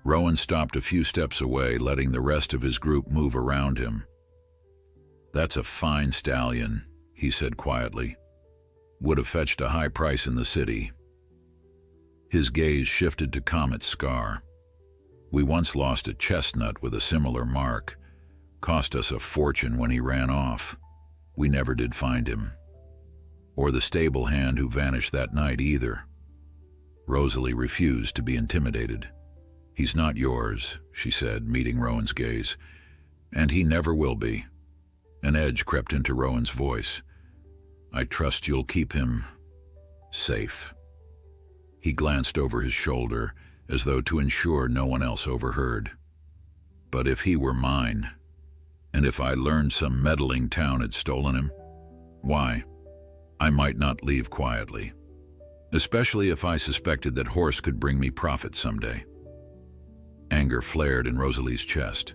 Rowan stopped a few steps away, letting the rest of his group move around him. "That's a fine stallion," he said quietly. "Would have fetched a high price in the city." His gaze shifted to Comet's scar. "We once lost a chestnut with a similar mark. Cost us a fortune when he ran off. We never did find him. Or the stable hand who vanished that night either." Rosalie refused to be intimidated. "He's not yours," she said, meeting Rowan's gaze. "And he never will be." An edge crept into Rowan's voice. "I trust you'll keep him safe." He glanced over his shoulder, as though to ensure no one else overheard. "But if he were mine, and if I learned some meddling town had stolen him, why, I might not leave quietly. Especially if I suspected that horse could bring me profit someday." Anger flared in Rosalie's chest.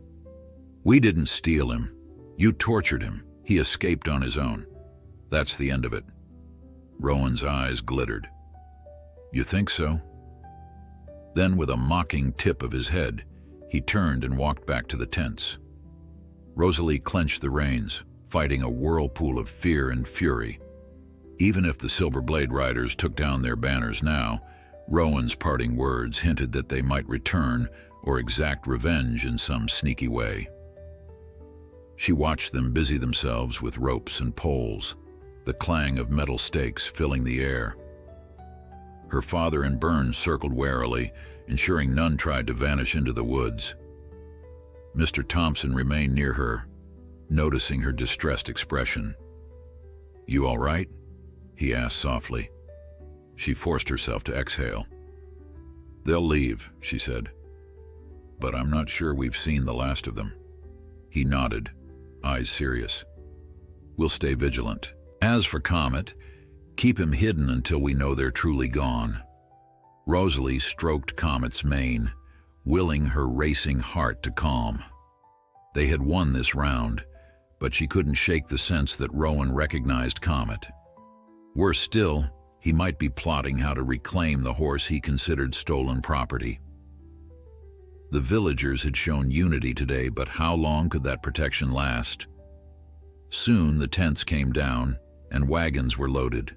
"We didn't steal him. You tortured him. He escaped on his own. That's the end of it." Rowan's eyes glittered. "You think so?" Then, with a mocking tip of his head, he turned and walked back to the tents. Rosalie clenched the reins, fighting a whirlpool of fear and fury. Even if the Silver Blade riders took down their banners now, Rowan's parting words hinted that they might return or exact revenge in some sneaky way. She watched them busy themselves with ropes and poles, the clang of metal stakes filling the air. Her father and Byrne circled warily, ensuring none tried to vanish into the woods. Mr. Thompson remained near her, noticing her distressed expression. "You all right?" he asked softly. She forced herself to exhale. "They'll leave," she said. "But I'm not sure we've seen the last of them." He nodded, eyes serious. "We'll stay vigilant. As for Comet, keep him hidden until we know they're truly gone." Rosalie stroked Comet's mane, willing her racing heart to calm. They had won this round, but she couldn't shake the sense that Rowan recognized Comet. Worse still, he might be plotting how to reclaim the horse he considered stolen property. The villagers had shown unity today, but how long could that protection last? Soon the tents came down, and wagons were loaded.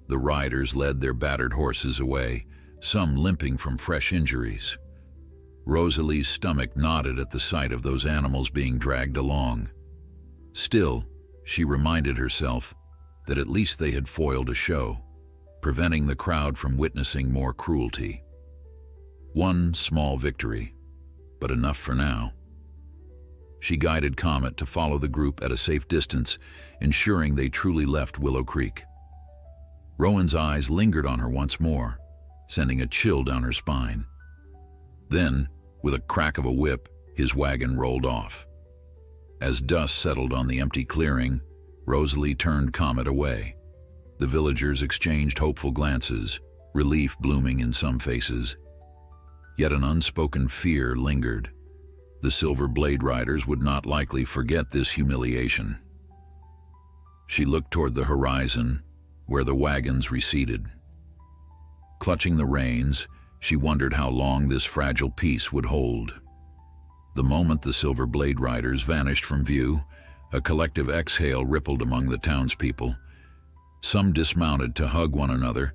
The riders led their battered horses away, some limping from fresh injuries. Rosalie's stomach knotted at the sight of those animals being dragged along. Still, she reminded herself that at least they had foiled a show, preventing the crowd from witnessing more cruelty. One small victory, but enough for now. She guided Comet to follow the group at a safe distance, ensuring they truly left Willow Creek. Rowan's eyes lingered on her once more, sending a chill down her spine. Then, with a crack of a whip, his wagon rolled off. As dust settled on the empty clearing, Rosalie turned Comet away. The villagers exchanged hopeful glances, relief blooming in some faces. Yet an unspoken fear lingered. The Silver Blade Riders would not likely forget this humiliation. She looked toward the horizon, where the wagons receded. Clutching the reins, she wondered how long this fragile peace would hold. The moment the Silver Blade Riders vanished from view, a collective exhale rippled among the townspeople. Some dismounted to hug one another,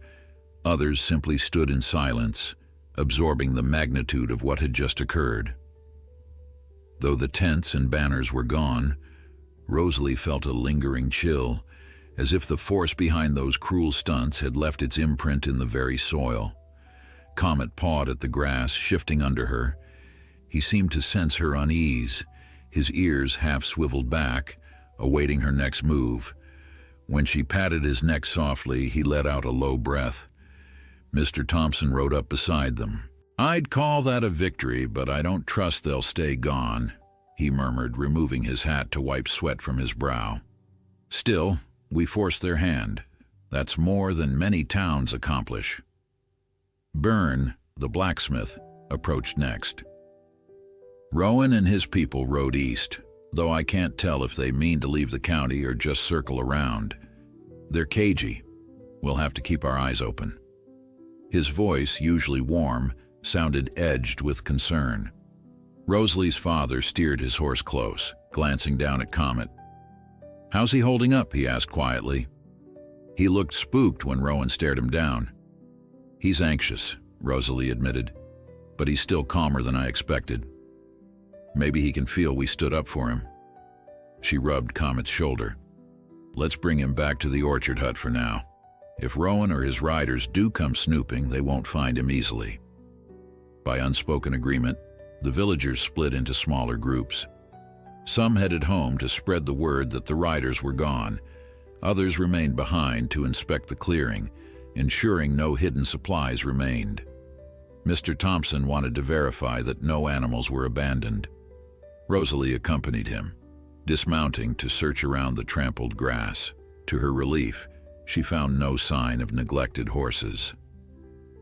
others simply stood in silence, absorbing the magnitude of what had just occurred. Though the tents and banners were gone, Rosalie felt a lingering chill, as if the force behind those cruel stunts had left its imprint in the very soil. Comet pawed at the grass, shifting under her. He seemed to sense her unease, his ears half swiveled back, awaiting her next move. When she patted his neck softly, he let out a low breath. Mr. Thompson rode up beside them. "I'd call that a victory, but I don't trust they'll stay gone," he murmured, removing his hat to wipe sweat from his brow. "Still, we forced their hand. That's more than many towns accomplish." Byrne, the blacksmith, approached next. Rowan and his people rode east, though I can't tell if they mean to leave the county or just circle around. They're cagey. We'll have to keep our eyes open. His voice, usually warm, sounded edged with concern. Rosalie's father steered his horse close, glancing down at Comet. "How's he holding up?" he asked quietly. He looked spooked when Rowan stared him down. "He's anxious," Rosalie admitted, "but he's still calmer than I expected. Maybe he can feel we stood up for him." She rubbed Comet's shoulder. "Let's bring him back to the orchard hut for now. If Rowan or his riders do come snooping, they won't find him easily." By unspoken agreement, the villagers split into smaller groups. Some headed home to spread the word that the riders were gone. Others remained behind to inspect the clearing, ensuring no hidden supplies remained. Mr. Thompson wanted to verify that no animals were abandoned. Rosalie accompanied him, dismounting to search around the trampled grass. To her relief, she found no sign of neglected horses.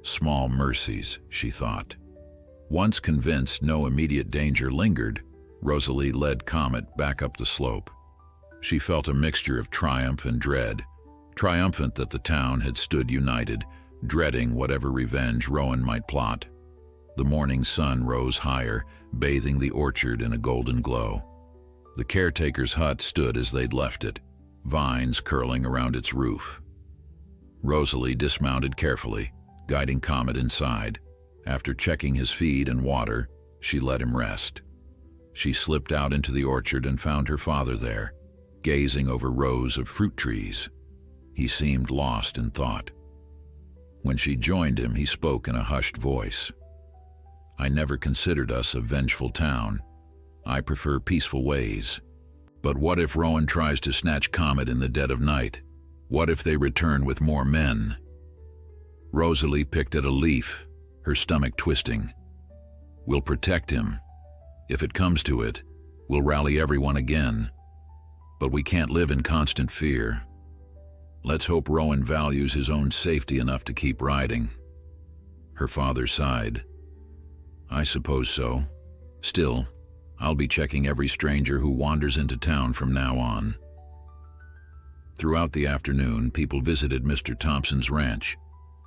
Small mercies, she thought. Once convinced no immediate danger lingered, Rosalie led Comet back up the slope. She felt a mixture of triumph and dread, triumphant that the town had stood united, dreading whatever revenge Rowan might plot. The morning sun rose higher, bathing the orchard in a golden glow. The caretaker's hut stood as they'd left it, vines curling around its roof. Rosalie dismounted carefully, guiding Comet inside. After checking his feed and water, she let him rest. She slipped out into the orchard and found her father there, gazing over rows of fruit trees. He seemed lost in thought. When she joined him, he spoke in a hushed voice. "I never considered us a vengeful town. I prefer peaceful ways. But what if Rowan tries to snatch Comet in the dead of night? What if they return with more men?" Rosalie picked at a leaf, her stomach twisting. "We'll protect him. If it comes to it, we'll rally everyone again. But we can't live in constant fear. Let's hope Rowan values his own safety enough to keep riding." Her father sighed. "I suppose so. Still, I'll be checking every stranger who wanders into town from now on." Throughout the afternoon, people visited Mr. Thompson's ranch,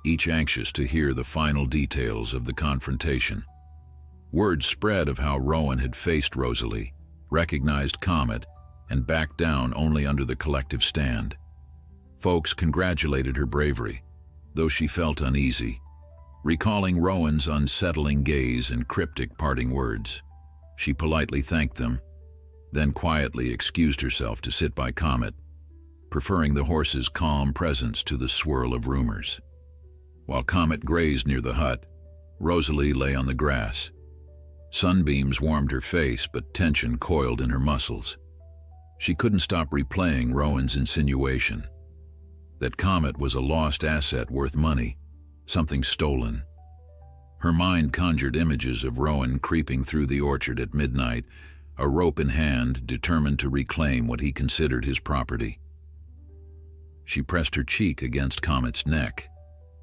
each anxious to hear the final details of the confrontation. Word spread of how Rowan had faced Rosalie, recognized Comet, and backed down only under the collective stand. Folks congratulated her bravery, though she felt uneasy, recalling Rowan's unsettling gaze and cryptic parting words. She politely thanked them, then quietly excused herself to sit by Comet, preferring the horse's calm presence to the swirl of rumors. While Comet grazed near the hut, Rosalie lay on the grass. Sunbeams warmed her face, but tension coiled in her muscles. She couldn't stop replaying Rowan's insinuation that Comet was a lost asset worth money, something stolen. Her mind conjured images of Rowan creeping through the orchard at midnight, a rope in hand, determined to reclaim what he considered his property. She pressed her cheek against Comet's neck,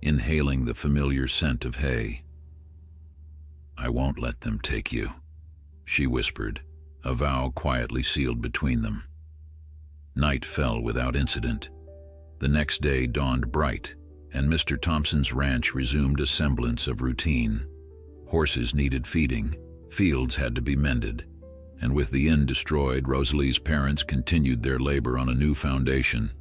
inhaling the familiar scent of hay. "I won't let them take you," she whispered, a vow quietly sealed between them. Night fell without incident. The next day dawned bright, and Mr. Thompson's ranch resumed a semblance of routine. Horses needed feeding, fields had to be mended, and with the inn destroyed, Rosalie's parents continued their labor on a new foundation.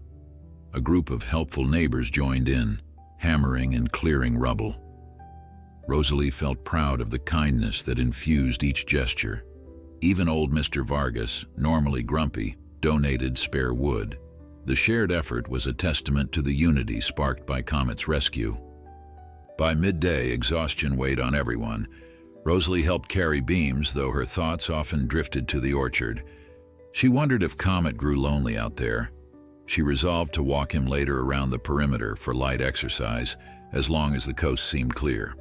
A group of helpful neighbors joined in, hammering and clearing rubble. Rosalie felt proud of the kindness that infused each gesture. Even old Mr. Vargas, normally grumpy, donated spare wood. The shared effort was a testament to the unity sparked by Comet's rescue. By midday, exhaustion weighed on everyone. Rosalie helped carry beams, though her thoughts often drifted to the orchard. She wondered if Comet grew lonely out there. She resolved to walk him later around the perimeter for light exercise, as long as the coast seemed clear.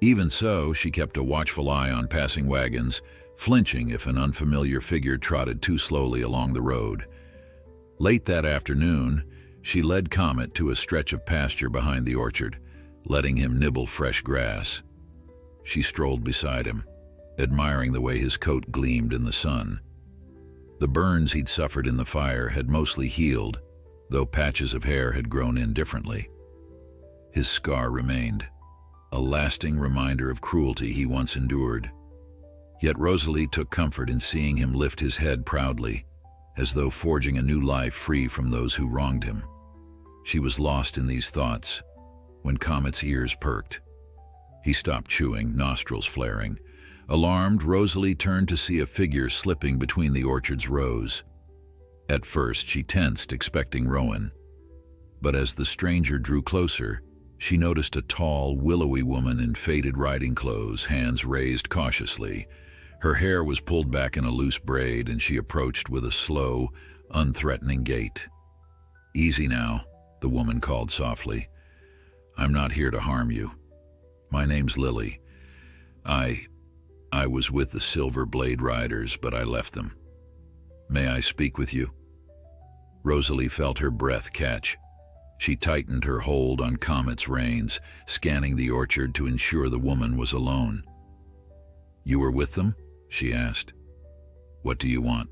Even so, she kept a watchful eye on passing wagons, flinching if an unfamiliar figure trotted too slowly along the road. Late that afternoon, she led Comet to a stretch of pasture behind the orchard, letting him nibble fresh grass. She strolled beside him, admiring the way his coat gleamed in the sun. The burns he'd suffered in the fire had mostly healed, though patches of hair had grown in differently. His scar remained, a lasting reminder of cruelty he once endured. Yet Rosalie took comfort in seeing him lift his head proudly, as though forging a new life free from those who wronged him. She was lost in these thoughts when Comet's ears perked. He stopped chewing, nostrils flaring. Alarmed, Rosalie turned to see a figure slipping between the orchard's rows. At first, she tensed, expecting Rowan. But as the stranger drew closer, she noticed a tall, willowy woman in faded riding clothes, hands raised cautiously. Her hair was pulled back in a loose braid, and she approached with a slow, unthreatening gait. "Easy now," the woman called softly. "I'm not here to harm you. My name's Lily. I was with the Silver Blade Riders, but I left them. May I speak with you?" Rosalie felt her breath catch. She tightened her hold on Comet's reins, scanning the orchard to ensure the woman was alone. "You were with them?" she asked. "What do you want?"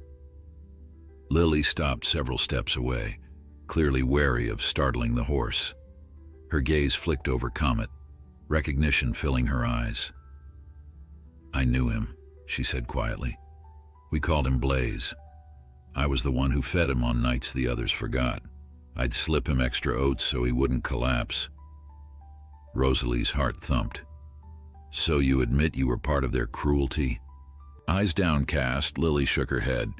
Lily stopped several steps away, clearly wary of startling the horse. Her gaze flicked over Comet, recognition filling her eyes. "I knew him," she said quietly. "We called him Blaze. I was the one who fed him on nights the others forgot. I'd slip him extra oats so he wouldn't collapse." Rosalie's heart thumped. "So you admit you were part of their cruelty?" Eyes downcast, Lily shook her head.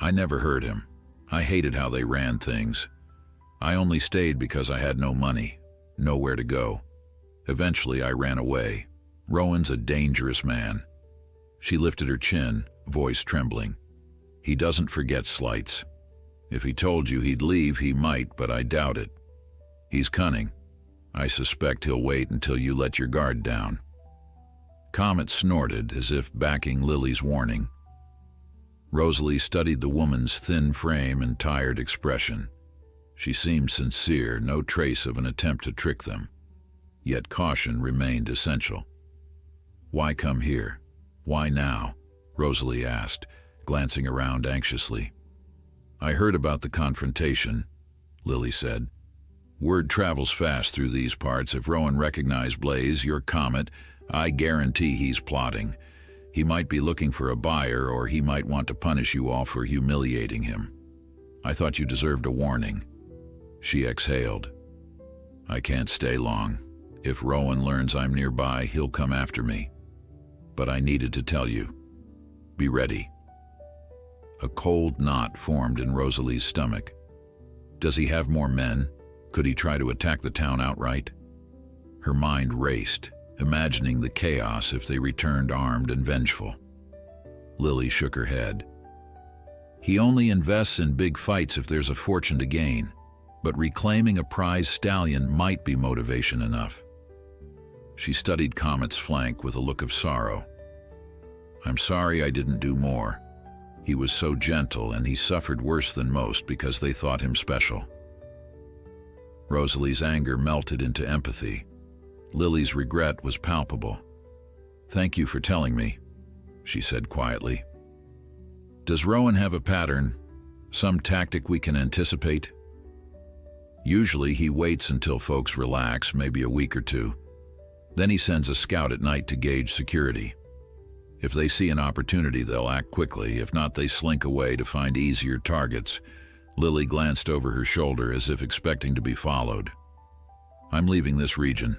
"I never heard him. I hated how they ran things. I only stayed because I had no money, nowhere to go. Eventually I ran away. Rowan's a dangerous man." She lifted her chin, voice trembling. "He doesn't forget slights. If he told you he'd leave, he might, but I doubt it. He's cunning. I suspect he'll wait until you let your guard down." Comet snorted, as if backing Lily's warning. Rosalie studied the woman's thin frame and tired expression. She seemed sincere, no trace of an attempt to trick them. Yet caution remained essential. "Why come here? Why now?" Rosalie asked, glancing around anxiously. "I heard about the confrontation," Lily said. "Word travels fast through these parts. If Rowan recognized Blaze, your Comet, I guarantee he's plotting. He might be looking for a buyer, or he might want to punish you all for humiliating him. I thought you deserved a warning." She exhaled. "I can't stay long. If Rowan learns I'm nearby, he'll come after me. But I needed to tell you. Be ready." A cold knot formed in Rosalie's stomach. Does he have more men? Could he try to attack the town outright? Her mind raced, imagining the chaos if they returned armed and vengeful. Lily shook her head. He only invests in big fights if there's a fortune to gain, but reclaiming a prize stallion might be motivation enough. She studied Comet's flank with a look of sorrow. "I'm sorry I didn't do more. He was so gentle, and he suffered worse than most because they thought him special." Rosalie's anger melted into empathy. Lily's regret was palpable. "Thank you for telling me," she said quietly. "Does Rowan have a pattern? Some tactic we can anticipate?" "Usually he waits until folks relax, maybe a week or two. Then he sends a scout at night to gauge security. If they see an opportunity, they'll act quickly. If not, they slink away to find easier targets." Lily glanced over her shoulder as if expecting to be followed. "I'm leaving this region,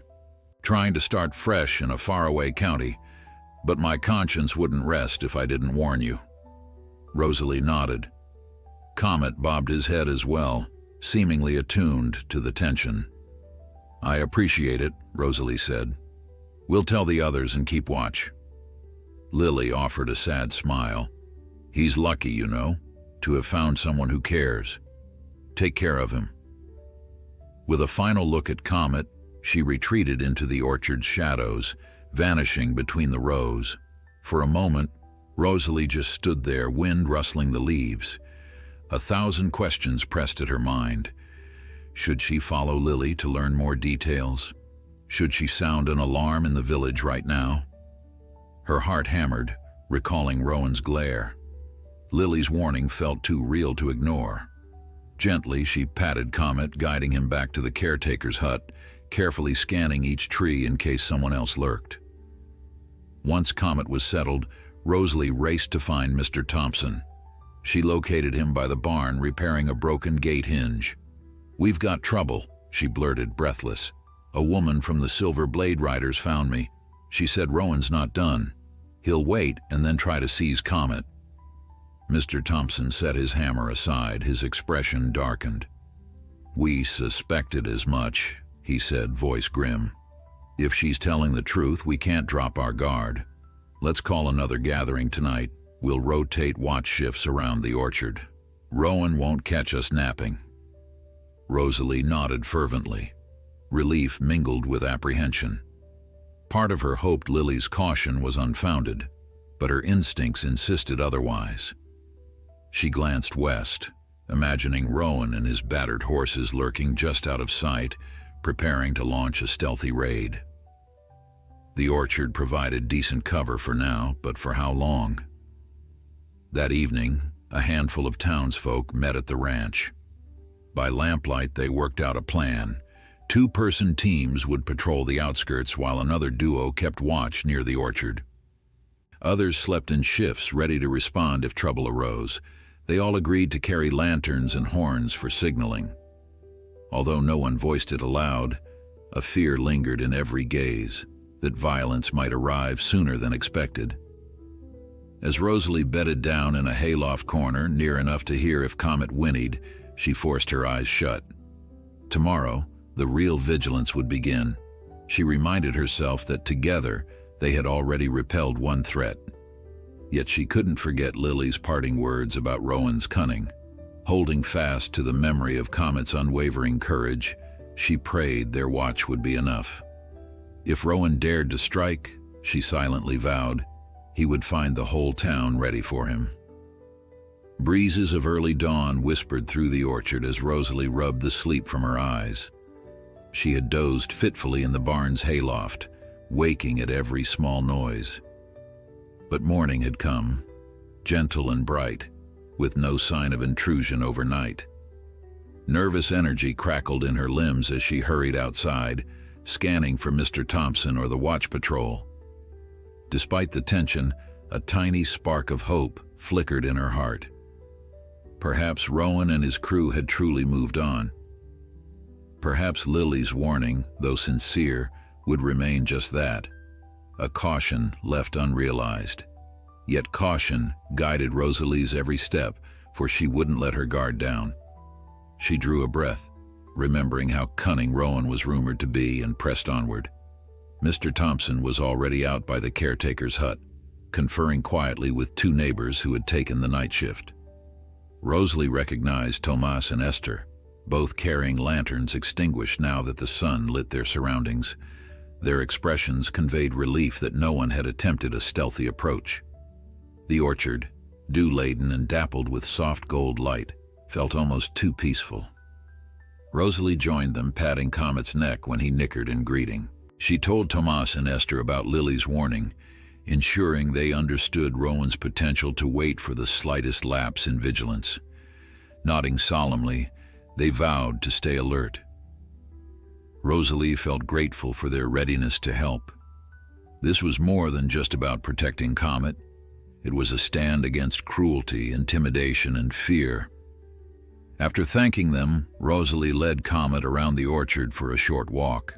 trying to start fresh in a faraway county, but my conscience wouldn't rest if I didn't warn you." Rosalie nodded. Comet bobbed his head as well, seemingly attuned to the tension. "I appreciate it," Rosalie said. "We'll tell the others and keep watch." Lily offered a sad smile. "He's lucky, you know, to have found someone who cares. Take care of him." With a final look at Comet, she retreated into the orchard's shadows, vanishing between the rows. For a moment, Rosalie just stood there, wind rustling the leaves. 1,000 questions pressed at her mind. Should she follow Lily to learn more details? Should she sound an alarm in the village right now? Her heart hammered, recalling Rowan's glare. Lily's warning felt too real to ignore. Gently, she patted Comet, guiding him back to the caretaker's hut, carefully scanning each tree in case someone else lurked. Once Comet was settled, Rosalie raced to find Mr. Thompson. She located him by the barn, repairing a broken gate hinge. "We've got trouble," she blurted, breathless. "A woman from the Silver Blade Riders found me. She said Rowan's not done. He'll wait and then try to seize Comet." Mr. Thompson set his hammer aside, his expression darkened. "We suspected as much," he said, voice grim. "If she's telling the truth, we can't drop our guard. Let's call another gathering tonight. We'll rotate watch shifts around the orchard. Rowan won't catch us napping." Rosalie nodded fervently. Relief mingled with apprehension. Part of her hoped Lily's caution was unfounded, but her instincts insisted otherwise. She glanced west, imagining Rowan and his battered horses lurking just out of sight, preparing to launch a stealthy raid. The orchard provided decent cover for now, but for how long? That evening, a handful of townsfolk met at the ranch. By lamplight, they worked out a plan. 2-person teams would patrol the outskirts while another duo kept watch near the orchard. Others slept in shifts, ready to respond if trouble arose. They all agreed to carry lanterns and horns for signaling. Although no one voiced it aloud, a fear lingered in every gaze that violence might arrive sooner than expected. As Rosalie bedded down in a hayloft corner, near enough to hear if Comet whinnied, she forced her eyes shut. Tomorrow, the real vigilance would begin. She reminded herself that together they had already repelled one threat. Yet she couldn't forget Lily's parting words about Rowan's cunning. Holding fast to the memory of Comet's unwavering courage, she prayed their watch would be enough. If Rowan dared to strike, she silently vowed, he would find the whole town ready for him. Breezes of early dawn whispered through the orchard as Rosalie rubbed the sleep from her eyes. She had dozed fitfully in the barn's hayloft, waking at every small noise. But morning had come, gentle and bright, with no sign of intrusion overnight. Nervous energy crackled in her limbs as she hurried outside, scanning for Mr. Thompson or the watch patrol. Despite the tension, a tiny spark of hope flickered in her heart. Perhaps Rowan and his crew had truly moved on. Perhaps Lily's warning, though sincere, would remain just that, a caution left unrealized. Yet caution guided Rosalie's every step, for she wouldn't let her guard down. She drew a breath, remembering how cunning Rowan was rumored to be, and pressed onward. Mr. Thompson was already out by the caretaker's hut, conferring quietly with two neighbors who had taken the night shift. Rosalie recognized Tomas and Esther, both carrying lanterns extinguished now that the sun lit their surroundings. Their expressions conveyed relief that no one had attempted a stealthy approach. The orchard, dew-laden and dappled with soft gold light, felt almost too peaceful. Rosalie joined them, patting Comet's neck when he nickered in greeting. She told Tomas and Esther about Lily's warning, ensuring they understood Rowan's potential to wait for the slightest lapse in vigilance. Nodding solemnly, they vowed to stay alert. Rosalie felt grateful for their readiness to help. This was more than just about protecting Comet. It was a stand against cruelty, intimidation, and fear. After thanking them, Rosalie led Comet around the orchard for a short walk,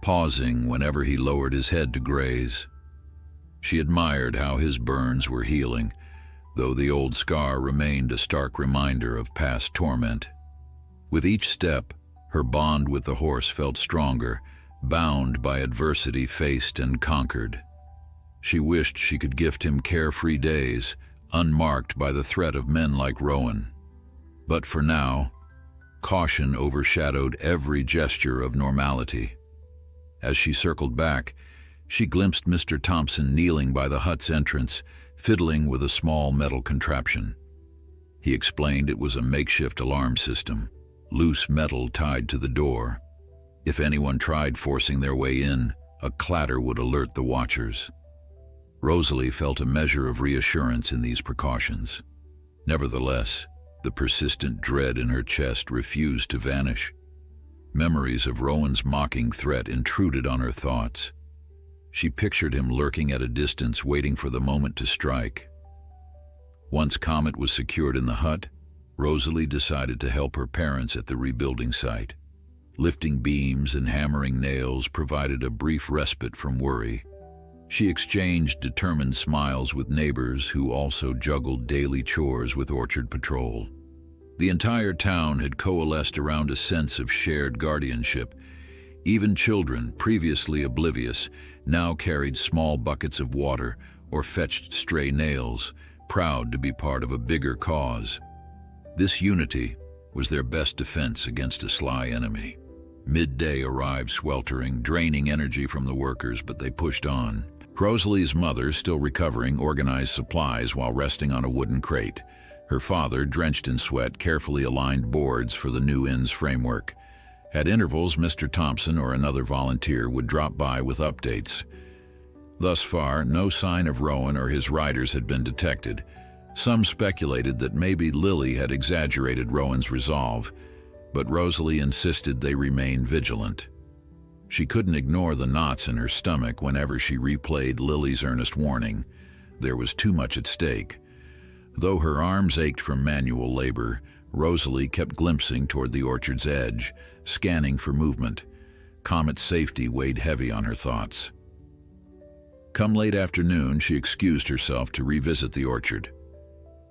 pausing whenever he lowered his head to graze. She admired how his burns were healing, though the old scar remained a stark reminder of past torment. With each step, her bond with the horse felt stronger, bound by adversity faced and conquered. She wished she could gift him carefree days, unmarked by the threat of men like Rowan. But for now, caution overshadowed every gesture of normality. As she circled back, she glimpsed Mr. Thompson kneeling by the hut's entrance, fiddling with a small metal contraption. He explained it was a makeshift alarm system, loose metal tied to the door. If anyone tried forcing their way in, a clatter would alert the watchers. Rosalie felt a measure of reassurance in these precautions. Nevertheless, the persistent dread in her chest refused to vanish. Memories of Rowan's mocking threat intruded on her thoughts. She pictured him lurking at a distance, waiting for the moment to strike. Once Comet was secured in the hut, Rosalie decided to help her parents at the rebuilding site. Lifting beams and hammering nails provided a brief respite from worry. She exchanged determined smiles with neighbors who also juggled daily chores with orchard patrol. The entire town had coalesced around a sense of shared guardianship. Even children, previously oblivious, now carried small buckets of water or fetched stray nails, proud to be part of a bigger cause. This unity was their best defense against a sly enemy. Midday arrived sweltering, draining energy from the workers, but they pushed on. Rosalie's mother, still recovering, organized supplies while resting on a wooden crate. Her father, drenched in sweat, carefully aligned boards for the new inn's framework. At intervals, Mr. Thompson or another volunteer would drop by with updates. Thus far, no sign of Rowan or his riders had been detected. Some speculated that maybe Lily had exaggerated Rowan's resolve, but Rosalie insisted they remain vigilant. She couldn't ignore the knots in her stomach whenever she replayed Lily's earnest warning. There was too much at stake. Though her arms ached from manual labor, Rosalie kept glimpsing toward the orchard's edge, scanning for movement. Comet's safety weighed heavy on her thoughts. Come late afternoon, she excused herself to revisit the orchard.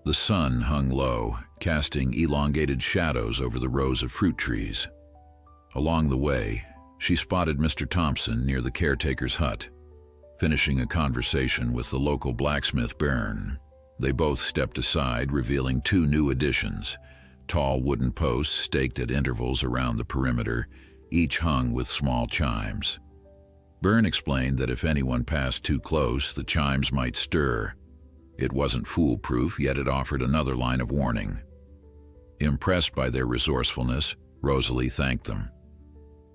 The sun hung low, casting elongated shadows over the rows of fruit trees. Along the way, she spotted Mr. Thompson near the caretaker's hut, finishing a conversation with the local blacksmith Byrne. They both stepped aside, revealing two new additions: tall wooden posts staked at intervals around the perimeter, each hung with small chimes. Byrne explained that if anyone passed too close, the chimes might stir. It wasn't foolproof, yet it offered another line of warning. Impressed by their resourcefulness, Rosalie thanked them.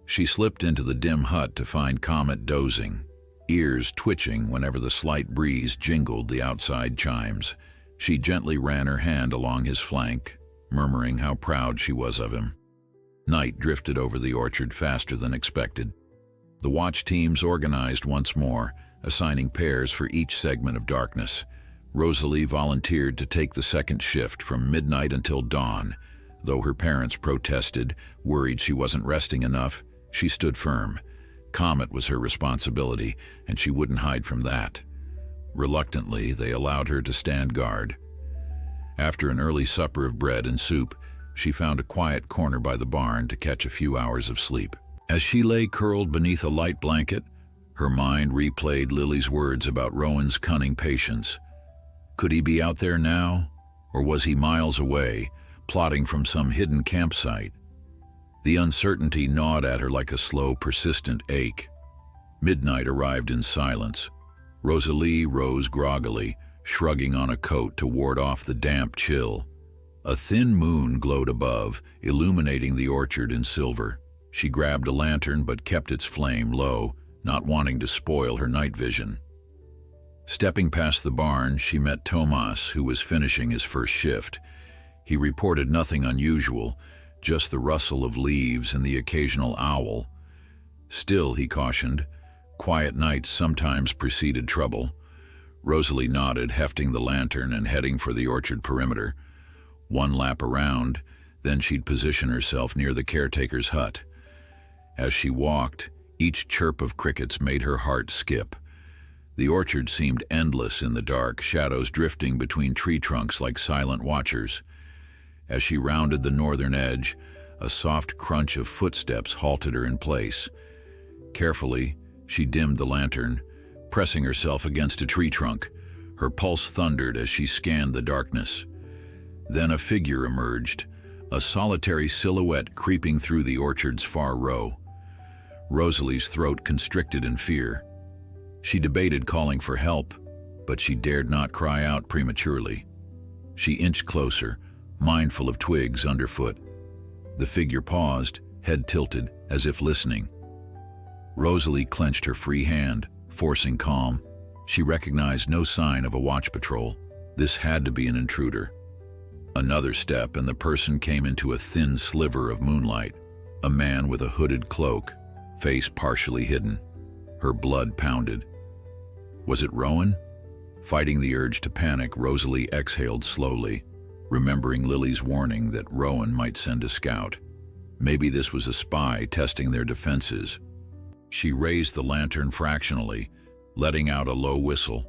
She slipped into the dim hut to find Comet dozing, ears twitching whenever the slight breeze jingled the outside chimes. She gently ran her hand along his flank, murmuring how proud she was of him. Night drifted over the orchard faster than expected. The watch teams organized once more, assigning pairs for each segment of darkness. Rosalie volunteered to take the second shift from midnight until dawn. Though her parents protested, worried she wasn't resting enough, she stood firm. Comet was her responsibility, and she wouldn't hide from that. Reluctantly, they allowed her to stand guard. After an early supper of bread and soup, she found a quiet corner by the barn to catch a few hours of sleep. As she lay curled beneath a light blanket, her mind replayed Lily's words about Rowan's cunning patience. Could he be out there now, or was he miles away, plotting from some hidden campsite? The uncertainty gnawed at her like a slow, persistent ache. Midnight arrived in silence. Rosalie rose groggily, shrugging on a coat to ward off the damp chill. A thin moon glowed above, illuminating the orchard in silver. She grabbed a lantern but kept its flame low, not wanting to spoil her night vision. Stepping past the barn, she met Tomas, who was finishing his first shift. He reported nothing unusual, just the rustle of leaves and the occasional owl. Still, he cautioned, quiet nights sometimes preceded trouble. Rosalie nodded, hefting the lantern and heading for the orchard perimeter. One lap around, then she'd position herself near the caretaker's hut. As she walked, each chirp of crickets made her heart skip. The orchard seemed endless in the dark, shadows drifting between tree trunks like silent watchers. As she rounded the northern edge, a soft crunch of footsteps halted her in place. Carefully, she dimmed the lantern, pressing herself against a tree trunk. Her pulse thundered as she scanned the darkness. Then a figure emerged, a solitary silhouette creeping through the orchard's far row. Rosalie's throat constricted in fear. She debated calling for help, but she dared not cry out prematurely. She inched closer, mindful of twigs underfoot. The figure paused, head tilted, as if listening. Rosalie clenched her free hand, forcing calm. She recognized no sign of a watch patrol. This had to be an intruder. Another step, and the person came into a thin sliver of moonlight. A man with a hooded cloak, face partially hidden. Her blood pounded. Was it Rowan? Fighting the urge to panic, Rosalie exhaled slowly, remembering Lily's warning that Rowan might send a scout. Maybe this was a spy testing their defenses. She raised the lantern fractionally, letting out a low whistle,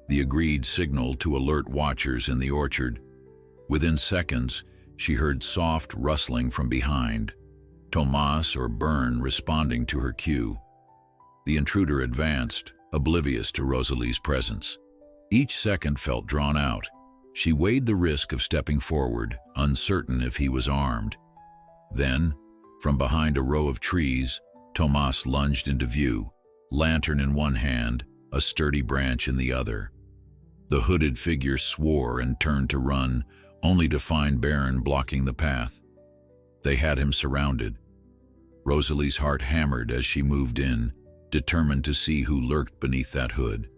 the agreed signal to alert watchers in the orchard. Within seconds, she heard soft rustling from behind, Tomas or Byrne responding to her cue. The intruder advanced, oblivious to Rosalie's presence. Each second felt drawn out. She weighed the risk of stepping forward, uncertain if he was armed. Then, from behind a row of trees, Tomas lunged into view, lantern in one hand, a sturdy branch in the other. The hooded figure swore and turned to run, only to find Byrne blocking the path. They had him surrounded. Rosalie's heart hammered as she moved in, determined to see who lurked beneath that hood.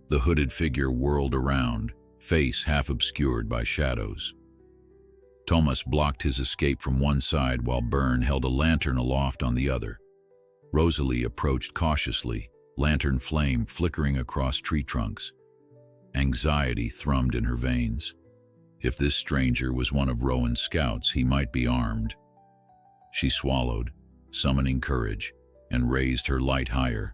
The hooded figure whirled around, face half obscured by shadows. Tomas blocked his escape from one side while Byrne held a lantern aloft on the other. Rosalie approached cautiously, lantern flame flickering across tree trunks. Anxiety thrummed in her veins. If this stranger was one of Rowan's scouts, he might be armed. She swallowed, summoning courage, and raised her light higher.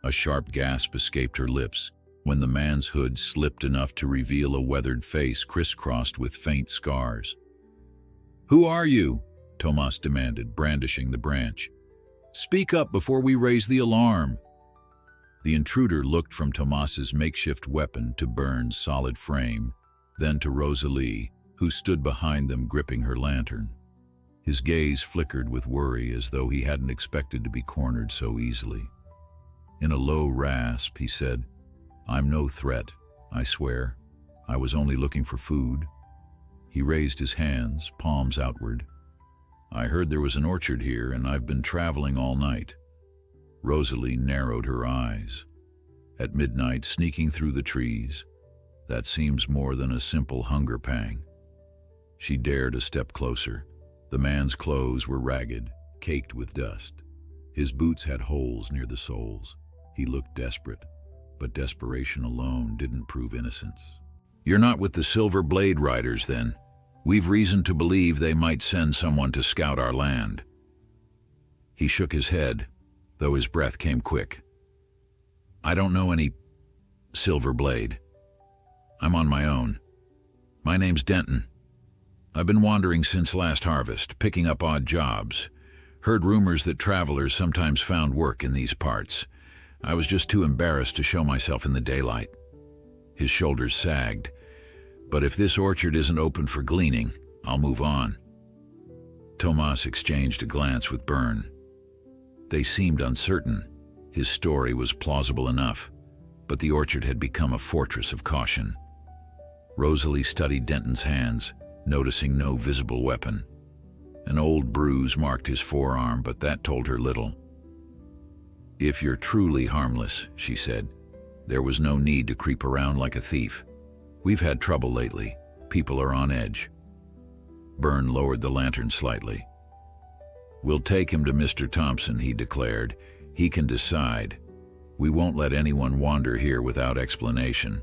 A sharp gasp escaped her lips when the man's hood slipped enough to reveal a weathered face crisscrossed with faint scars. "Who are you?" Tomas demanded, brandishing the branch. "Speak up before we raise the alarm." The intruder looked from Tomas's makeshift weapon to Byrne's solid frame, then to Rosalie, who stood behind them gripping her lantern. His gaze flickered with worry, as though he hadn't expected to be cornered so easily. In a low rasp, he said, "I'm no threat, I swear. I was only looking for food." He raised his hands, palms outward. "I heard there was an orchard here, and I've been traveling all night." Rosalie narrowed her eyes. At midnight, sneaking through the trees, that seems more than a simple hunger pang. She dared a step closer. The man's clothes were ragged, caked with dust. His boots had holes near the soles. He looked desperate, but desperation alone didn't prove innocence. "You're not with the Silver Blade Riders, then? We've reason to believe they might send someone to scout our land." He shook his head, though his breath came quick. "I don't know any Silver Blade. I'm on my own. My name's Denton. I've been wandering since last harvest, picking up odd jobs. Heard rumors that travelers sometimes found work in these parts. I was just too embarrassed to show myself in the daylight." His shoulders sagged. "But if this orchard isn't open for gleaning, I'll move on." Tomas exchanged a glance with Byrne. They seemed uncertain. His story was plausible enough, but the orchard had become a fortress of caution. Rosalie studied Denton's hands, noticing no visible weapon. An old bruise marked his forearm, but that told her little. "If you're truly harmless," she said, "there was no need to creep around like a thief. We've had trouble lately. People are on edge." Byrne lowered the lantern slightly. "We'll take him to Mr. Thompson," he declared. "He can decide. We won't let anyone wander here without explanation,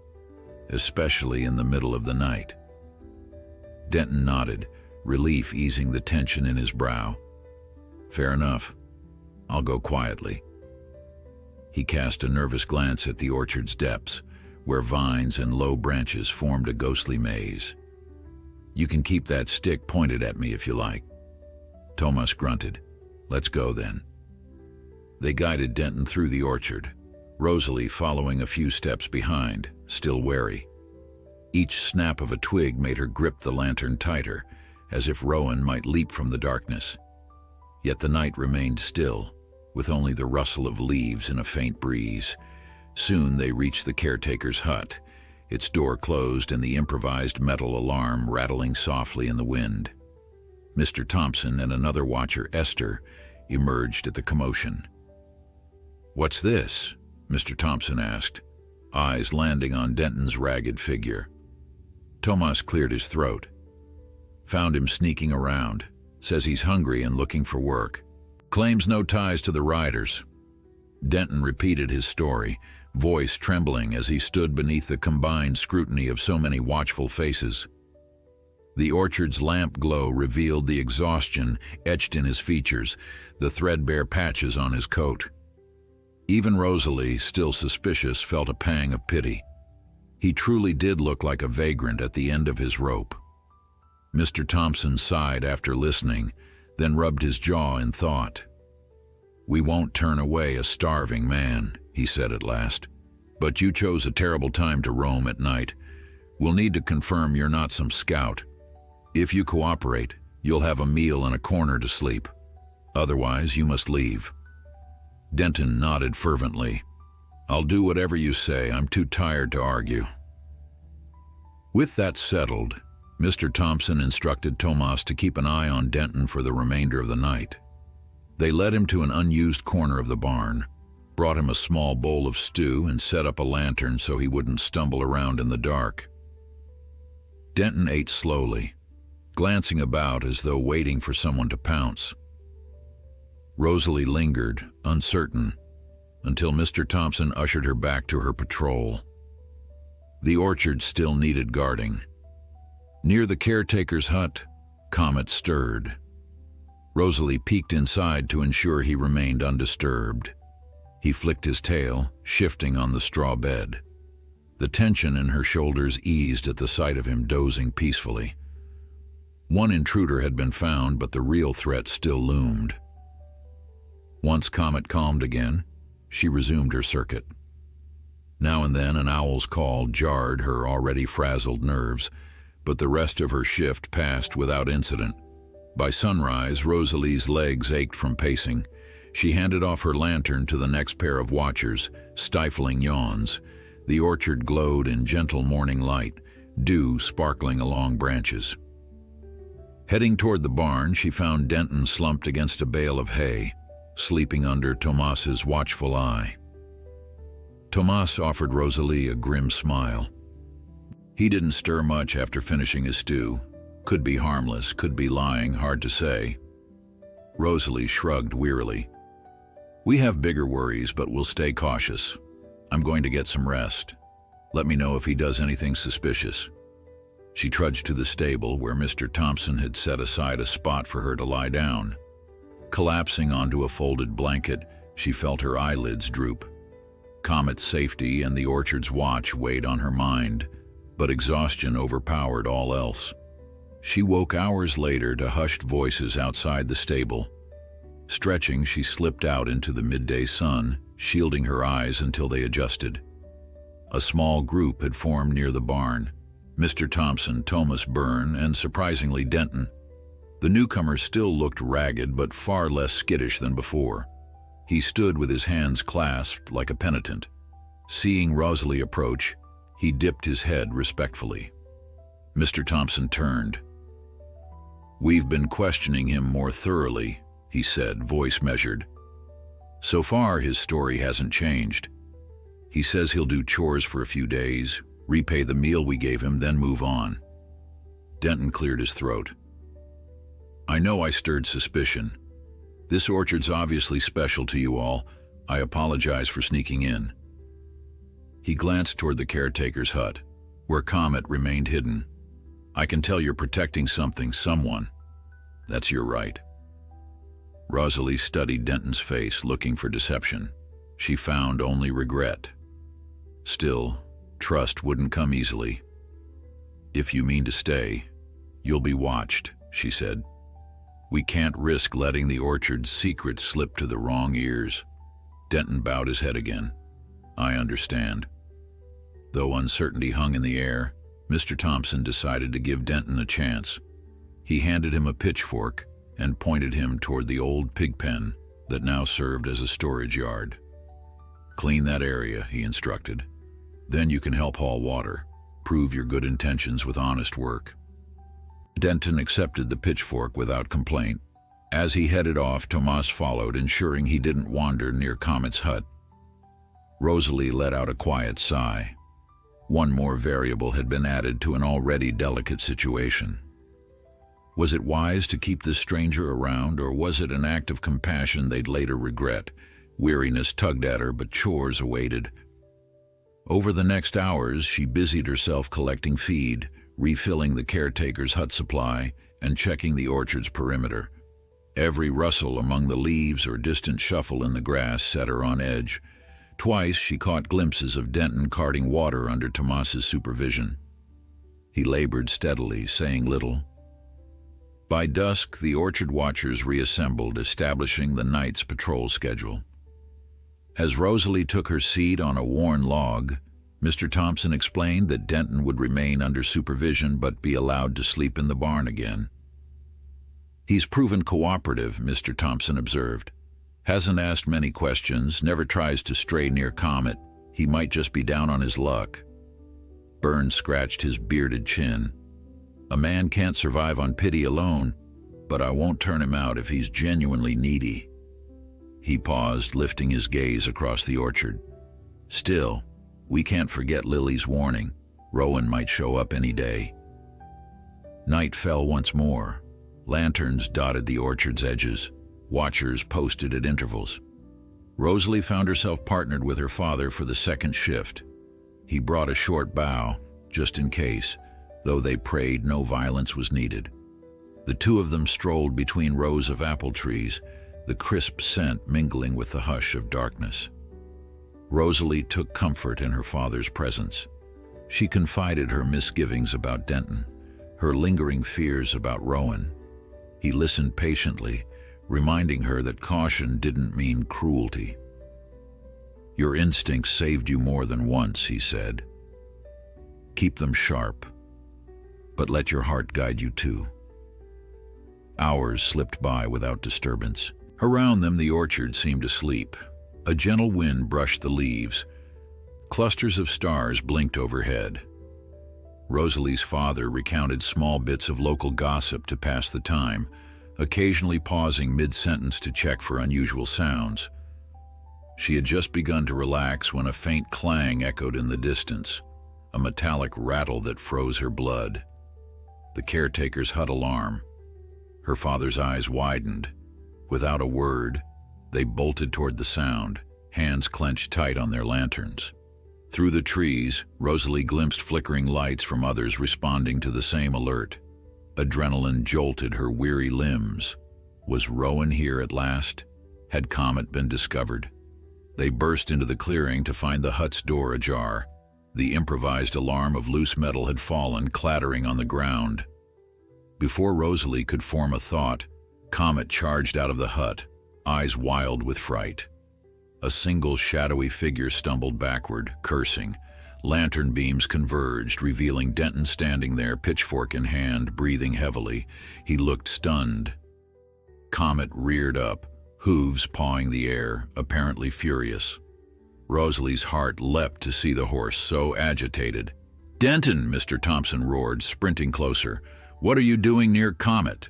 especially in the middle of the night." Denton nodded, relief easing the tension in his brow. "Fair enough. I'll go quietly." He cast a nervous glance at the orchard's depths, where vines and low branches formed a ghostly maze. "You can keep that stick pointed at me if you like." Tomas grunted. "Let's go then." They guided Denton through the orchard, Rosalie following a few steps behind, still wary. Each snap of a twig made her grip the lantern tighter, as if Rowan might leap from the darkness. Yet the night remained still, with only the rustle of leaves and a faint breeze. Soon they reached the caretaker's hut, its door closed and the improvised metal alarm rattling softly in the wind. Mr. Thompson and another watcher, Esther, emerged at the commotion. "What's this?" Mr. Thompson asked, eyes landing on Denton's ragged figure. Tomas cleared his throat. "Found him sneaking around. Says he's hungry and looking for work. Claims no ties to the riders." Denton repeated his story, voice trembling as he stood beneath the combined scrutiny of so many watchful faces. The orchard's lamp glow revealed the exhaustion etched in his features, the threadbare patches on his coat. Even Rosalie, still suspicious, felt a pang of pity. He truly did look like a vagrant at the end of his rope. Mr. Thompson sighed after listening, then rubbed his jaw in thought. "We won't turn away a starving man," he said at last. "But you chose a terrible time to roam at night. We'll need to confirm you're not some scout. If you cooperate, you'll have a meal and a corner to sleep. Otherwise, you must leave." Denton nodded fervently. "I'll do whatever you say. I'm too tired to argue." With that settled, Mr. Thompson instructed Tomas to keep an eye on Denton for the remainder of the night. They led him to an unused corner of the barn, brought him a small bowl of stew, and set up a lantern so he wouldn't stumble around in the dark. Denton ate slowly, glancing about as though waiting for someone to pounce. Rosalie lingered, uncertain, until Mr. Thompson ushered her back to her patrol. The orchard still needed guarding. Near the caretaker's hut, Comet stirred. Rosalie peeked inside to ensure he remained undisturbed. He flicked his tail, shifting on the straw bed. The tension in her shoulders eased at the sight of him dozing peacefully. One intruder had been found, but the real threat still loomed. Once Comet calmed again, she resumed her circuit. Now and then an owl's call jarred her already frazzled nerves, but the rest of her shift passed without incident. By sunrise, Rosalie's legs ached from pacing. She handed off her lantern to the next pair of watchers, stifling yawns. The orchard glowed in gentle morning light, dew sparkling along branches. Heading toward the barn, she found Denton slumped against a bale of hay, sleeping under Tomas's watchful eye. Tomas offered Rosalie a grim smile. He didn't stir much after finishing his stew. Could be harmless, could be lying, hard to say. Rosalie shrugged wearily. We have bigger worries, but we'll stay cautious. I'm going to get some rest. Let me know if he does anything suspicious." She trudged to the stable where Mr. Thompson had set aside a spot for her to lie down. Collapsing onto a folded blanket, she felt her eyelids droop. Comet's safety and the orchard's watch weighed on her mind, but exhaustion overpowered all else. She woke hours later to hushed voices outside the stable. Stretching, she slipped out into the midday sun, shielding her eyes until they adjusted. A small group had formed near the barn: Mr. Thompson, Thomas Byrne, and surprisingly Denton. The newcomer still looked ragged but far less skittish than before. He stood with his hands clasped like a penitent. Seeing Rosalie approach, he dipped his head respectfully. Mr. Thompson turned. "We've been questioning him more thoroughly," he said, voice measured. "So far, his story hasn't changed. He says he'll do chores for a few days, repay the meal we gave him, then move on." Denton cleared his throat. "I know I stirred suspicion. This orchard's obviously special to you all. I apologize for sneaking in." He glanced toward the caretaker's hut, where Comet remained hidden. "I can tell you're protecting something, someone. That's your right." Rosalie studied Denton's face, looking for deception. She found only regret. Still, trust wouldn't come easily. "If you mean to stay, you'll be watched," she said. "We can't risk letting the orchard's secret slip to the wrong ears." Denton bowed his head again. "I understand." Though uncertainty hung in the air, Mr. Thompson decided to give Denton a chance. He handed him a pitchfork and pointed him toward the old pig pen that now served as a storage yard. "Clean that area," he instructed. "Then you can help haul water. Prove your good intentions with honest work." Denton accepted the pitchfork without complaint. As he headed off, Tomas followed, ensuring he didn't wander near Comet's hut. Rosalie let out a quiet sigh. One more variable had been added to an already delicate situation. Was it wise to keep this stranger around, or was it an act of compassion they'd later regret? Weariness tugged at her, but chores awaited. Over the next hours, she busied herself collecting feed, refilling the caretaker's hut supply, and checking the orchard's perimeter. Every rustle among the leaves or distant shuffle in the grass set her on edge. Twice she caught glimpses of Denton carting water under Tomas's supervision. He labored steadily, saying little. By dusk, the orchard watchers reassembled, establishing the night's patrol schedule. As Rosalie took her seat on a worn log, Mr. Thompson explained that Denton would remain under supervision but be allowed to sleep in the barn again. "He's proven cooperative," Mr. Thompson observed. "Hasn't asked many questions, never tries to stray near Comet. He might just be down on his luck." Byrne scratched his bearded chin. "A man can't survive on pity alone, but I won't turn him out if he's genuinely needy." He paused, lifting his gaze across the orchard. "Still, we can't forget Lily's warning. Rowan might show up any day." Night fell once more. Lanterns dotted the orchard's edges. Watchers posted at intervals. Rosalie found herself partnered with her father for the second shift. He brought a short bow, just in case, though they prayed no violence was needed. The two of them strolled between rows of apple trees, the crisp scent mingling with the hush of darkness. Rosalie took comfort in her father's presence. She confided her misgivings about Denton, her lingering fears about Rowan. He listened patiently, reminding her that caution didn't mean cruelty. "Your instincts saved you more than once," he said. "Keep them sharp, but let your heart guide you too." Hours slipped by without disturbance. Around them, the orchard seemed asleep. A gentle wind brushed the leaves. Clusters of stars blinked overhead. Rosalie's father recounted small bits of local gossip to pass the time, occasionally pausing mid-sentence to check for unusual sounds. She had just begun to relax when a faint clang echoed in the distance, a metallic rattle that froze her blood. The caretaker's hut alarm. Her father's eyes widened. Without a word, They bolted toward the sound, hands clenched tight on their lanterns. Through the trees, Rosalie glimpsed flickering lights from others responding to the same alert. Adrenaline jolted her weary limbs. Was Rowan here at last? Had Comet been discovered? They burst into the clearing to find the hut's door ajar. The improvised alarm of loose metal had fallen, clattering on the ground. Before Rosalie could form a thought, Comet charged out of the hut, eyes wild with fright. A single shadowy figure stumbled backward, cursing. Lantern beams converged, revealing Denton standing there, pitchfork in hand, breathing heavily. He looked stunned. Comet reared up, hooves pawing the air, apparently furious. Rosalie's heart leapt to see the horse so agitated. "Denton!" Mr. Thompson roared, sprinting closer. "What are you doing near Comet?"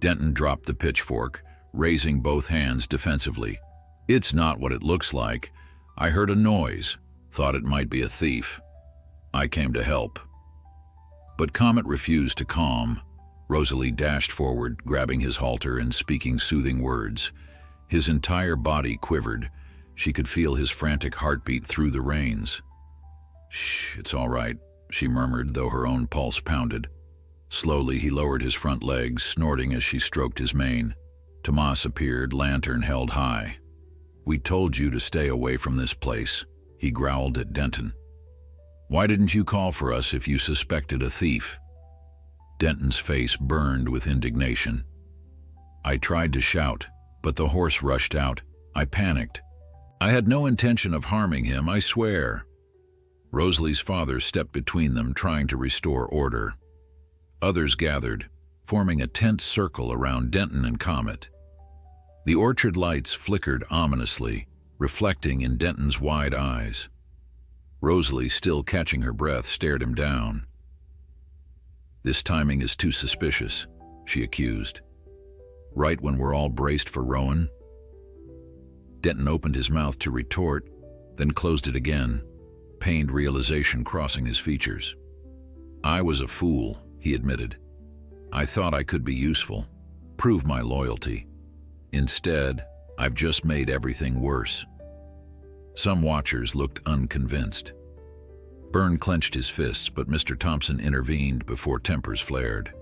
Denton dropped the pitchfork, raising both hands defensively. "It's not what it looks like. I heard a noise, thought it might be a thief. I came to help." But Comet refused to calm. Rosalie dashed forward, grabbing his halter and speaking soothing words. His entire body quivered. She could feel his frantic heartbeat through the reins. "Shh, it's all right," she murmured, though her own pulse pounded. Slowly he lowered his front legs, snorting as she stroked his mane. Tomas appeared, lantern held high. "We told you to stay away from this place," he growled at Denton. "Why didn't you call for us if you suspected a thief?" Denton's face burned with indignation. "I tried to shout, but the horse rushed out. I panicked. I had no intention of harming him, I swear." Rosalie's father stepped between them, trying to restore order. Others gathered, forming a tense circle around Denton and Comet. The orchard lights flickered ominously, reflecting in Denton's wide eyes. Rosalie, still catching her breath, stared him down. "This timing is too suspicious," she accused. "Right when we're all braced for Rowan?" Denton opened his mouth to retort, then closed it again, pained realization crossing his features. "I was a fool," he admitted. "I thought I could be useful, prove my loyalty. Instead, I've just made everything worse." Some watchers looked unconvinced. Byrne clenched his fists, but Mr. Thompson intervened before tempers flared.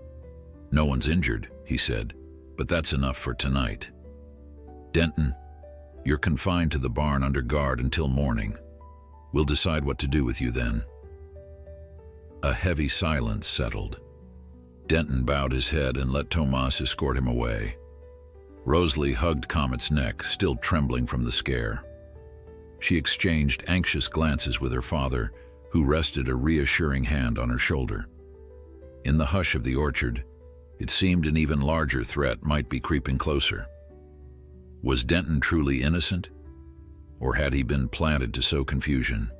"No one's injured," he said, "but that's enough for tonight. Denton, you're confined to the barn under guard until morning. We'll decide what to do with you then." A heavy silence settled. Denton bowed his head and let Tomas escort him away. Rosalie hugged Comet's neck, still trembling from the scare. She exchanged anxious glances with her father, who rested a reassuring hand on her shoulder. In the hush of the orchard, it seemed an even larger threat might be creeping closer. Was Denton truly innocent? Or had he been planted to sow confusion?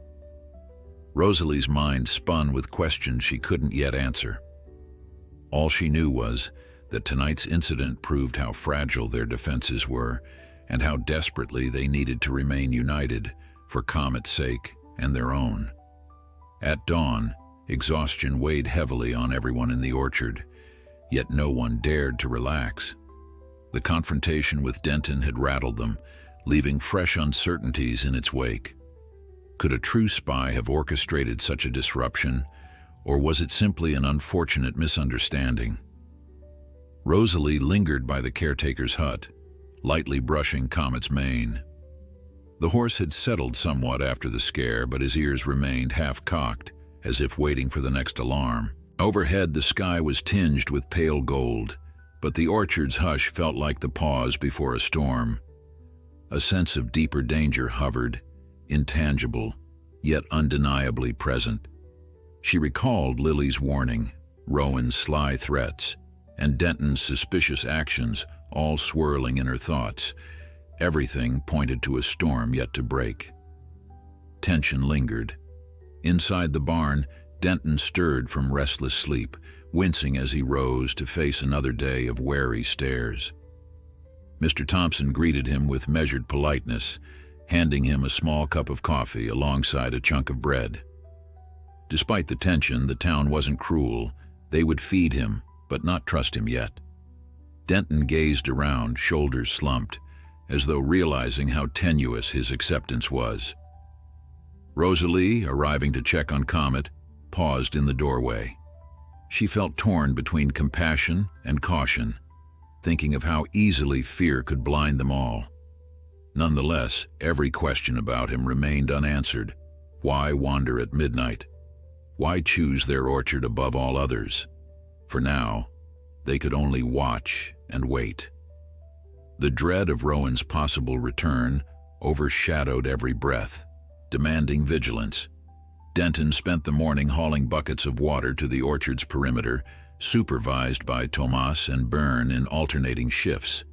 Rosalie's mind spun with questions she couldn't yet answer. All she knew was that tonight's incident proved how fragile their defenses were and how desperately they needed to remain united for Comet's sake and their own. At dawn, exhaustion weighed heavily on everyone in the orchard, yet no one dared to relax. The confrontation with Denton had rattled them, leaving fresh uncertainties in its wake. Could a true spy have orchestrated such a disruption, or was it simply an unfortunate misunderstanding? Rosalie lingered by the caretaker's hut, lightly brushing Comet's mane. The horse had settled somewhat after the scare, but his ears remained half-cocked, as if waiting for the next alarm. Overhead, the sky was tinged with pale gold, but the orchard's hush felt like the pause before a storm. A sense of deeper danger hovered, intangible, yet undeniably present. She recalled Lily's warning, Rowan's sly threats, and Denton's suspicious actions, all swirling in her thoughts. Everything pointed to a storm yet to break. Tension lingered. Inside the barn, Denton stirred from restless sleep, wincing as he rose to face another day of wary stares. Mr. Thompson greeted him with measured politeness, handing him a small cup of coffee alongside a chunk of bread. Despite the tension, the town wasn't cruel. They would feed him, but not trust him yet. Denton gazed around, shoulders slumped, as though realizing how tenuous his acceptance was. Rosalie, arriving to check on Comet, paused in the doorway. She felt torn between compassion and caution, thinking of how easily fear could blind them all. Nonetheless, every question about him remained unanswered. Why wander at midnight? Why choose their orchard above all others? For now, they could only watch and wait. The dread of Rowan's possible return overshadowed every breath, demanding vigilance. Denton spent the morning hauling buckets of water to the orchard's perimeter, supervised by Tomas and Byrne in alternating shifts.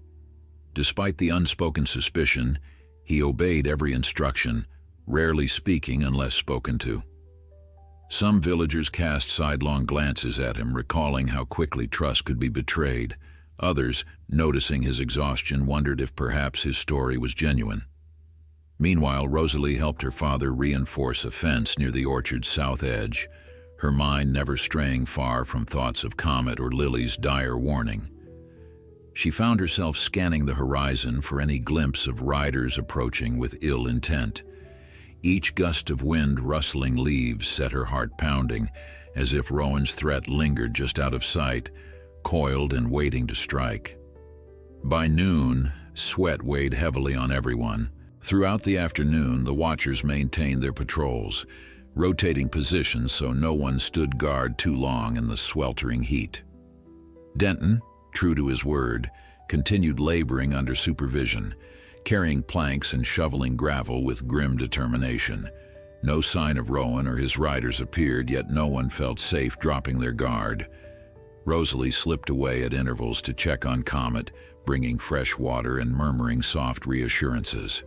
Despite the unspoken suspicion, he obeyed every instruction, rarely speaking unless spoken to. Some villagers cast sidelong glances at him, recalling how quickly trust could be betrayed. Others, noticing his exhaustion, wondered if perhaps his story was genuine. Meanwhile, Rosalie helped her father reinforce a fence near the orchard's south edge, her mind never straying far from thoughts of Comet or Lily's dire warning. She found herself scanning the horizon for any glimpse of riders approaching with ill intent. Each gust of wind rustling leaves set her heart pounding, as if Rowan's threat lingered just out of sight, coiled and waiting to strike. By noon, sweat weighed heavily on everyone. Throughout the afternoon, the watchers maintained their patrols, rotating positions so no one stood guard too long in the sweltering heat. Denton, true to his word, continued laboring under supervision, carrying planks and shoveling gravel with grim determination. No sign of Rowan or his riders appeared, yet no one felt safe dropping their guard. Rosalie slipped away at intervals to check on Comet, bringing fresh water and murmuring soft reassurances.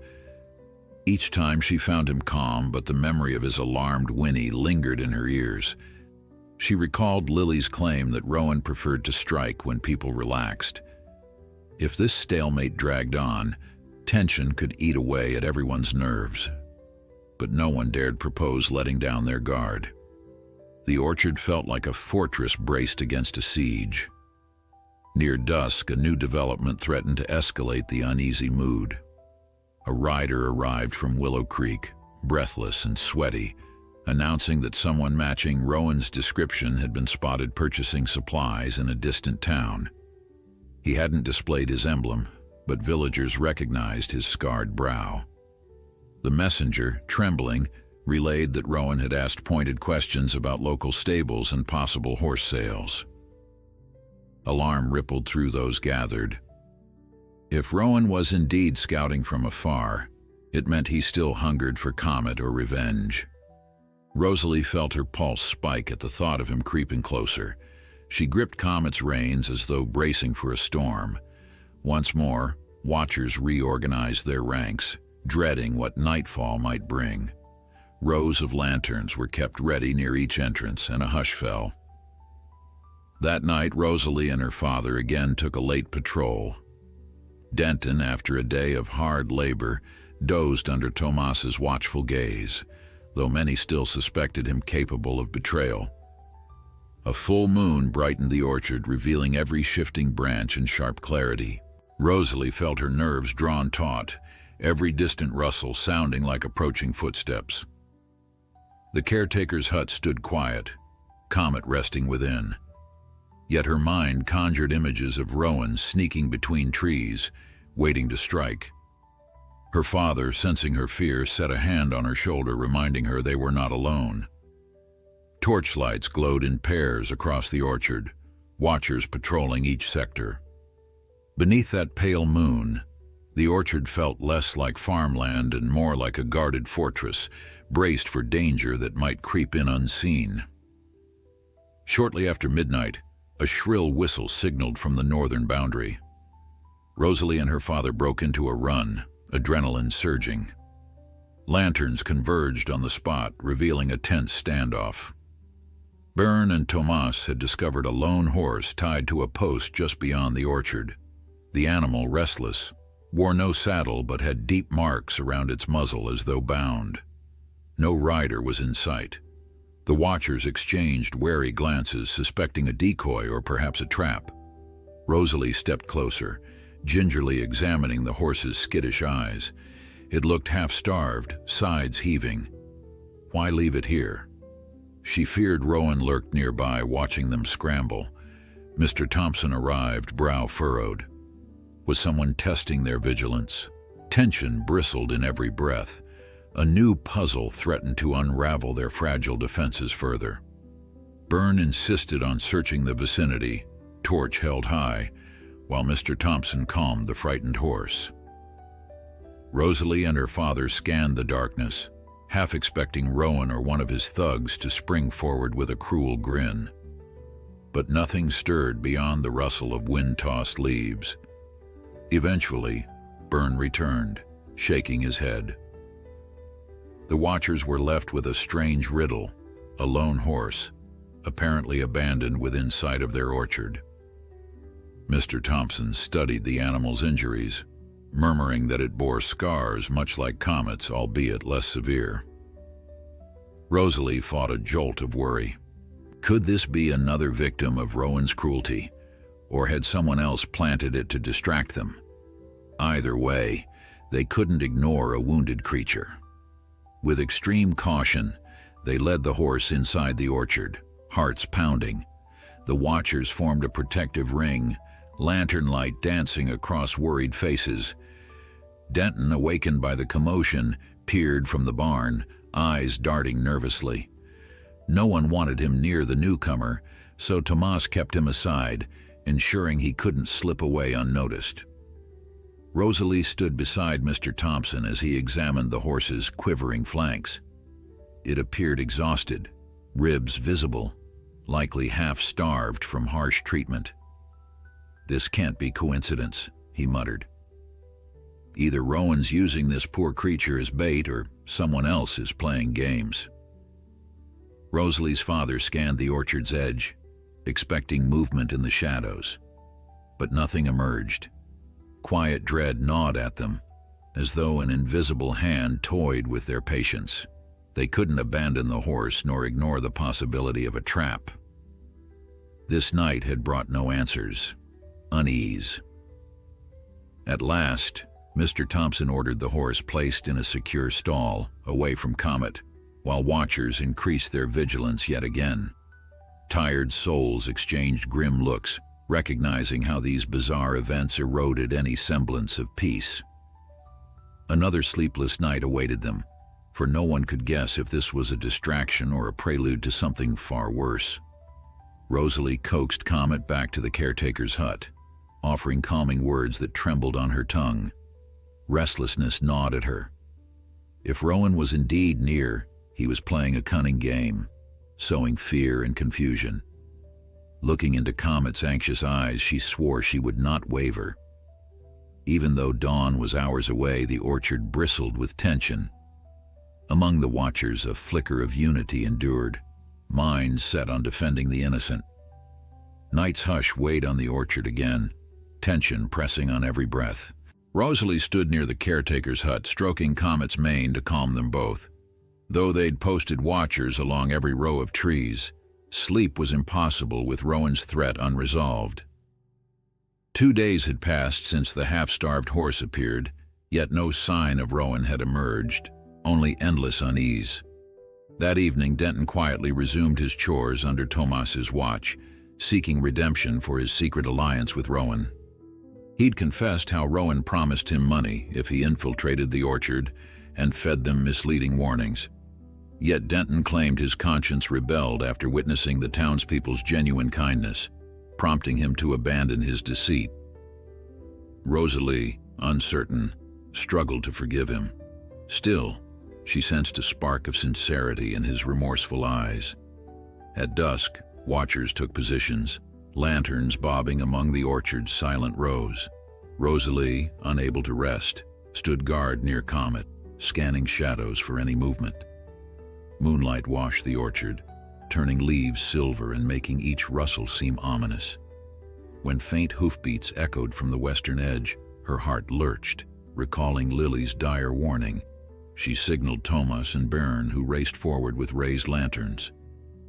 Each time she found him calm, but the memory of his alarmed whinny lingered in her ears. She recalled Lily's claim that Rowan preferred to strike when people relaxed. If this stalemate dragged on, tension could eat away at everyone's nerves. But no one dared propose letting down their guard. The orchard felt like a fortress braced against a siege. Near dusk, a new development threatened to escalate the uneasy mood. A rider arrived from Willow Creek, breathless and sweaty, announcing that someone matching Rowan's description had been spotted purchasing supplies in a distant town. He hadn't displayed his emblem, but villagers recognized his scarred brow. The messenger, trembling, relayed that Rowan had asked pointed questions about local stables and possible horse sales. Alarm rippled through those gathered. If Rowan was indeed scouting from afar, it meant he still hungered for Comet or revenge. Rosalie felt her pulse spike at the thought of him creeping closer. She gripped Comet's reins as though bracing for a storm. Once more, watchers reorganized their ranks, dreading what nightfall might bring. Rows of lanterns were kept ready near each entrance, and a hush fell. That night, Rosalie and her father again took a late patrol. Denton, after a day of hard labor, dozed under Tomas's watchful gaze, though many still suspected him capable of betrayal. A full moon brightened the orchard, revealing every shifting branch in sharp clarity. Rosalie felt her nerves drawn taut, every distant rustle sounding like approaching footsteps. The caretaker's hut stood quiet, Comet resting within. Yet her mind conjured images of Rowan sneaking between trees, waiting to strike. Her father, sensing her fear, set a hand on her shoulder, reminding her they were not alone. Torchlights glowed in pairs across the orchard, watchers patrolling each sector. Beneath that pale moon, the orchard felt less like farmland and more like a guarded fortress, braced for danger that might creep in unseen. Shortly after midnight, a shrill whistle signaled from the northern boundary. Rosalie and her father broke into a run, adrenaline surging. Lanterns converged on the spot, revealing a tense standoff. Byrne and Tomas had discovered a lone horse tied to a post just beyond the orchard. The animal, restless, wore no saddle but had deep marks around its muzzle as though bound. No rider was in sight. The watchers exchanged wary glances, suspecting a decoy or perhaps a trap. Rosalie stepped closer, gingerly examining the horse's skittish eyes. It looked half-starved, sides heaving. Why leave it here? She feared Rowan lurked nearby, watching them scramble. Mr. Thompson arrived, brow furrowed. Was someone testing their vigilance? Tension bristled in every breath. A new puzzle threatened to unravel their fragile defenses further. Byrne insisted on searching the vicinity, torch held high, while Mr. Thompson calmed the frightened horse. Rosalie and her father scanned the darkness, half expecting Rowan or one of his thugs to spring forward with a cruel grin. But nothing stirred beyond the rustle of wind-tossed leaves. Eventually, Byrne returned, shaking his head. The watchers were left with a strange riddle, a lone horse, apparently abandoned within sight of their orchard. Mr. Thompson studied the animal's injuries, murmuring that it bore scars much like Comet's, albeit less severe. Rosalie fought a jolt of worry. Could this be another victim of Rowan's cruelty, or had someone else planted it to distract them? Either way, they couldn't ignore a wounded creature. With extreme caution, they led the horse inside the orchard, hearts pounding. The watchers formed a protective ring, lantern light dancing across worried faces. Denton, awakened by the commotion, peered from the barn, eyes darting nervously. No one wanted him near the newcomer, so Tomas kept him aside, ensuring he couldn't slip away unnoticed. Rosalie stood beside Mr. Thompson as he examined the horse's quivering flanks. It appeared exhausted, ribs visible, likely half-starved from harsh treatment. "This can't be coincidence," he muttered. "Either Rowan's using this poor creature as bait or someone else is playing games." Rosalie's father scanned the orchard's edge, expecting movement in the shadows. But nothing emerged. Quiet dread gnawed at them, as though an invisible hand toyed with their patience. They couldn't abandon the horse nor ignore the possibility of a trap. This night had brought no answers. Unease. At last, Mr. Thompson ordered the horse placed in a secure stall, away from Comet, while watchers increased their vigilance yet again. Tired souls exchanged grim looks, recognizing how these bizarre events eroded any semblance of peace. Another sleepless night awaited them, for no one could guess if this was a distraction or a prelude to something far worse. Rosalie coaxed Comet back to the caretaker's hut, offering calming words that trembled on her tongue. Restlessness gnawed at her. If Rowan was indeed near, he was playing a cunning game, sowing fear and confusion. Looking into Comet's anxious eyes, she swore she would not waver. Even though dawn was hours away, the orchard bristled with tension. Among the watchers, a flicker of unity endured, minds set on defending the innocent. Night's hush weighed on the orchard again, tension pressing on every breath. Rosalie stood near the caretaker's hut, stroking Comet's mane to calm them both. Though they'd posted watchers along every row of trees, sleep was impossible with Rowan's threat unresolved. 2 days had passed since the half-starved horse appeared, yet no sign of Rowan had emerged, only endless unease. That evening, Denton quietly resumed his chores under Tomas's watch, seeking redemption for his secret alliance with Rowan. He'd confessed how Rowan promised him money if he infiltrated the orchard and fed them misleading warnings. Yet Denton claimed his conscience rebelled after witnessing the townspeople's genuine kindness, prompting him to abandon his deceit. Rosalie, uncertain, struggled to forgive him. Still, she sensed a spark of sincerity in his remorseful eyes. At dusk, watchers took positions, lanterns bobbing among the orchard's silent rows. Rosalie, unable to rest, stood guard near Comet, scanning shadows for any movement. Moonlight washed the orchard, turning leaves silver and making each rustle seem ominous. When faint hoofbeats echoed from the western edge, her heart lurched, recalling Lily's dire warning. She signaled Tomas and Byrne, who raced forward with raised lanterns.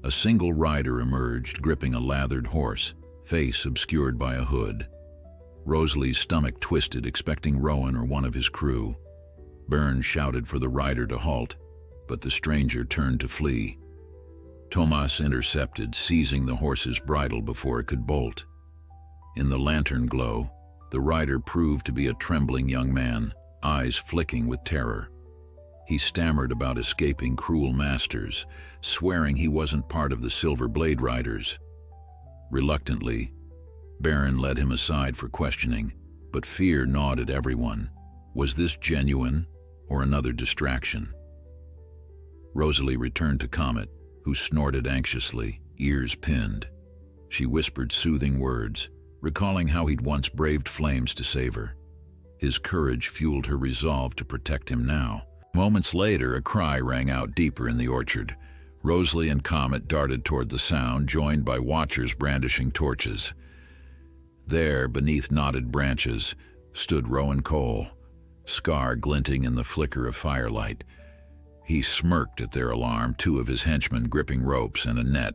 A single rider emerged, gripping a lathered horse, face obscured by a hood. Rosalie's stomach twisted, expecting Rowan or one of his crew. Byrne shouted for the rider to halt, but the stranger turned to flee. Tomas intercepted, seizing the horse's bridle before it could bolt. In the lantern glow, the rider proved to be a trembling young man, eyes flicking with terror. He stammered about escaping cruel masters, swearing he wasn't part of the Silver Blade Riders. Reluctantly, Baron led him aside for questioning, but fear gnawed at everyone. Was this genuine or another distraction? Rosalie returned to Comet, who snorted anxiously, ears pinned. She whispered soothing words, recalling how he'd once braved flames to save her. His courage fueled her resolve to protect him now. Moments later, a cry rang out deeper in the orchard. Rosalie and Comet darted toward the sound, joined by watchers brandishing torches. There, beneath knotted branches, stood Rowan Cole, scar glinting in the flicker of firelight. He smirked at their alarm, two of his henchmen gripping ropes and a net.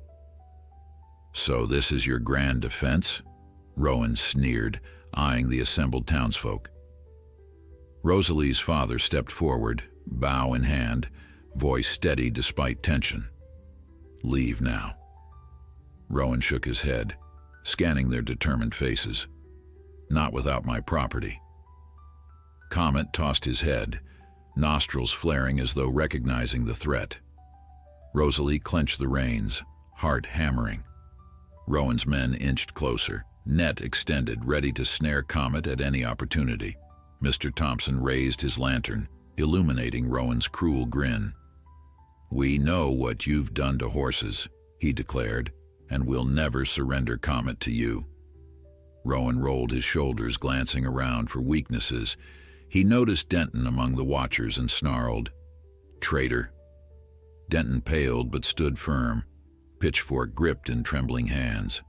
"So this is your grand defense?" Rowan sneered, eyeing the assembled townsfolk. Rosalie's father stepped forward, bow in hand, voice steady despite tension. "Leave now." Rowan shook his head, scanning their determined faces. "Not without my property." Comet tossed his head, nostrils flaring as though recognizing the threat. Rosalie clenched the reins, heart hammering. Rowan's men inched closer, net extended, ready to snare Comet at any opportunity. Mr. Thompson raised his lantern, illuminating Rowan's cruel grin. "We know what you've done to horses," he declared, "and we'll never surrender Comet to you." Rowan rolled his shoulders, glancing around for weaknesses. He noticed Denton among the watchers and snarled, "Traitor." Denton paled but stood firm, pitchfork gripped in trembling hands.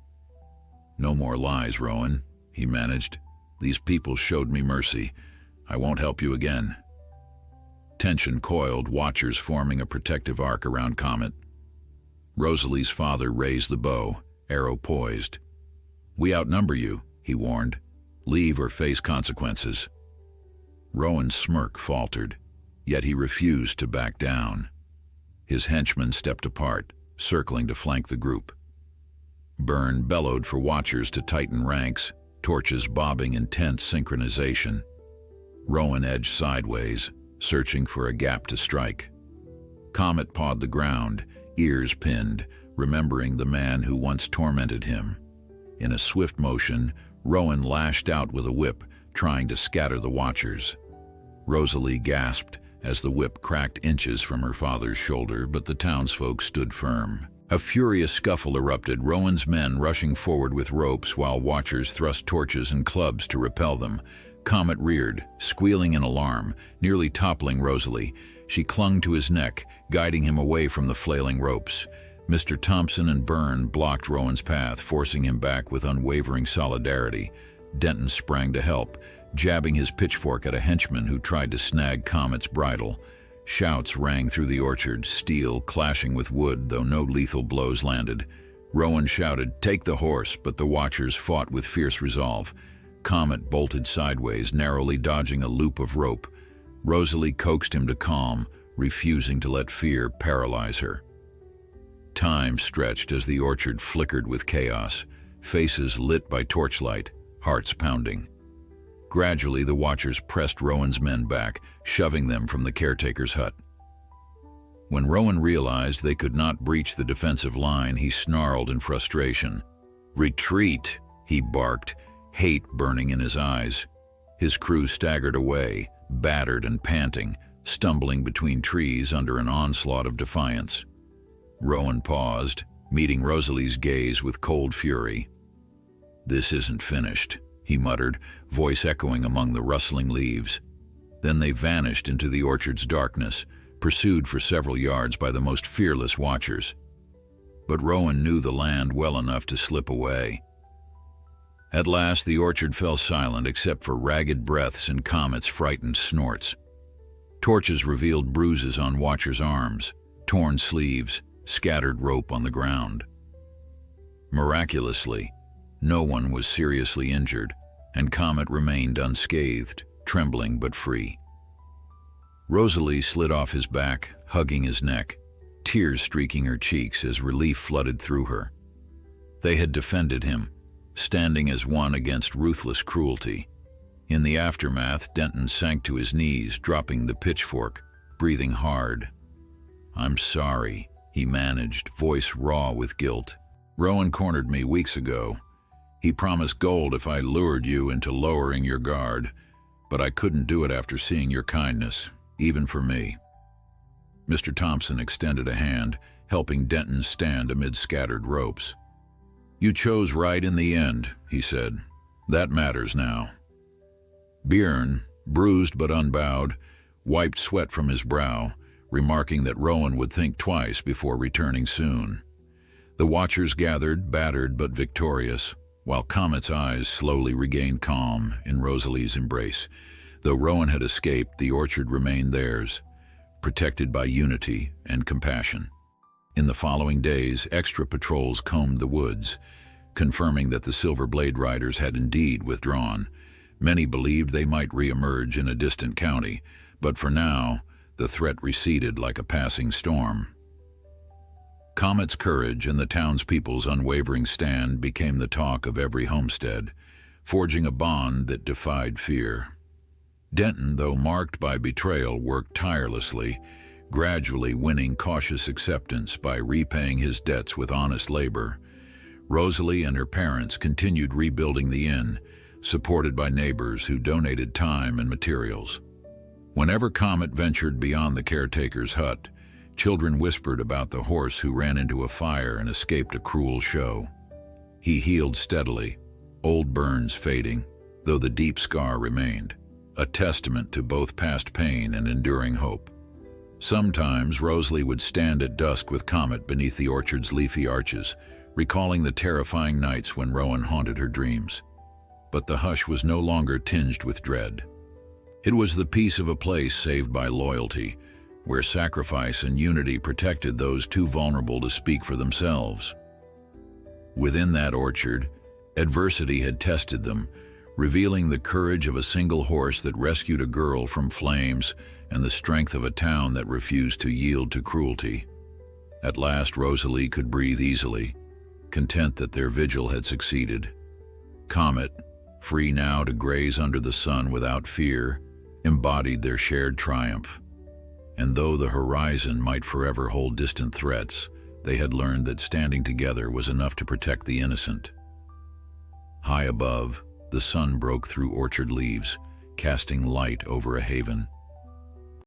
"No more lies, Rowan," he managed. "These people showed me mercy. I won't help you again." Tension coiled, watchers forming a protective arc around Comet. Rosalie's father raised the bow, arrow poised. "We outnumber you," he warned. "Leave or face consequences." Rowan's smirk faltered, yet he refused to back down. His henchmen stepped apart, circling to flank the group. Byrne bellowed for watchers to tighten ranks, torches bobbing in tense synchronization. Rowan edged sideways, searching for a gap to strike. Comet pawed the ground, ears pinned, remembering the man who once tormented him. In a swift motion, Rowan lashed out with a whip, trying to scatter the watchers. Rosalie gasped as the whip cracked inches from her father's shoulder, but the townsfolk stood firm. A furious scuffle erupted, Rowan's men rushing forward with ropes while watchers thrust torches and clubs to repel them. Comet reared, squealing in alarm, nearly toppling Rosalie. She clung to his neck, guiding him away from the flailing ropes. Mr. Thompson and Byrne blocked Rowan's path, forcing him back with unwavering solidarity. Denton sprang to help, jabbing his pitchfork at a henchman who tried to snag Comet's bridle. Shouts rang through the orchard, steel clashing with wood, though no lethal blows landed. Rowan shouted, "Take the horse," but the watchers fought with fierce resolve. Comet bolted sideways, narrowly dodging a loop of rope. Rosalie coaxed him to calm, refusing to let fear paralyze her. Time stretched as the orchard flickered with chaos, faces lit by torchlight, hearts pounding. Gradually, the watchers pressed Rowan's men back, shoving them from the caretaker's hut. When Rowan realized they could not breach the defensive line, he snarled in frustration. "Retreat," he barked, hate burning in his eyes. His crew staggered away, battered and panting, stumbling between trees under an onslaught of defiance. Rowan paused, meeting Rosalie's gaze with cold fury. "This isn't finished," he muttered, voice echoing among the rustling leaves. Then they vanished into the orchard's darkness, pursued for several yards by the most fearless watchers. But Rowan knew the land well enough to slip away. At last, the orchard fell silent except for ragged breaths and Comet's frightened snorts. Torches revealed bruises on watchers' arms, torn sleeves, scattered rope on the ground. Miraculously, no one was seriously injured, and Comet remained unscathed, trembling but free. Rosalie slid off his back, hugging his neck, tears streaking her cheeks as relief flooded through her. They had defended him, standing as one against ruthless cruelty. In the aftermath, Denton sank to his knees, dropping the pitchfork, breathing hard. "I'm sorry," he managed, voice raw with guilt. "Rowan cornered me weeks ago. He promised gold if I lured you into lowering your guard, but I couldn't do it after seeing your kindness, even for me." Mr. Thompson extended a hand, helping Denton stand amid scattered ropes. "You chose right in the end," he said. "That matters now." Björn, bruised but unbowed, wiped sweat from his brow, remarking that Rowan would think twice before returning soon. The watchers gathered, battered but victorious, while Comet's eyes slowly regained calm in Rosalie's embrace. Though Rowan had escaped, the orchard remained theirs, protected by unity and compassion. In the following days, extra patrols combed the woods, confirming that the Silver Blade Riders had indeed withdrawn. Many believed they might re-emerge in a distant county, but for now, the threat receded like a passing storm. Comet's courage and the townspeople's unwavering stand became the talk of every homestead, forging a bond that defied fear. Denton, though marked by betrayal, worked tirelessly, gradually winning cautious acceptance by repaying his debts with honest labor. Rosalie and her parents continued rebuilding the inn, supported by neighbors who donated time and materials. Whenever Comet ventured beyond the caretaker's hut, children whispered about the horse who ran into a fire and escaped a cruel show. He healed steadily, old burns fading, though the deep scar remained, a testament to both past pain and enduring hope. Sometimes Rosalie would stand at dusk with Comet beneath the orchard's leafy arches, recalling the terrifying nights when Rowan haunted her dreams. But the hush was no longer tinged with dread. It was the peace of a place saved by loyalty, where sacrifice and unity protected those too vulnerable to speak for themselves. Within that orchard, adversity had tested them, revealing the courage of a single horse that rescued a girl from flames and the strength of a town that refused to yield to cruelty. At last, Rosalie could breathe easily, content that their vigil had succeeded. Comet, free now to graze under the sun without fear, embodied their shared triumph. And though the horizon might forever hold distant threats, they had learned that standing together was enough to protect the innocent. High above, the sun broke through orchard leaves, casting light over a haven.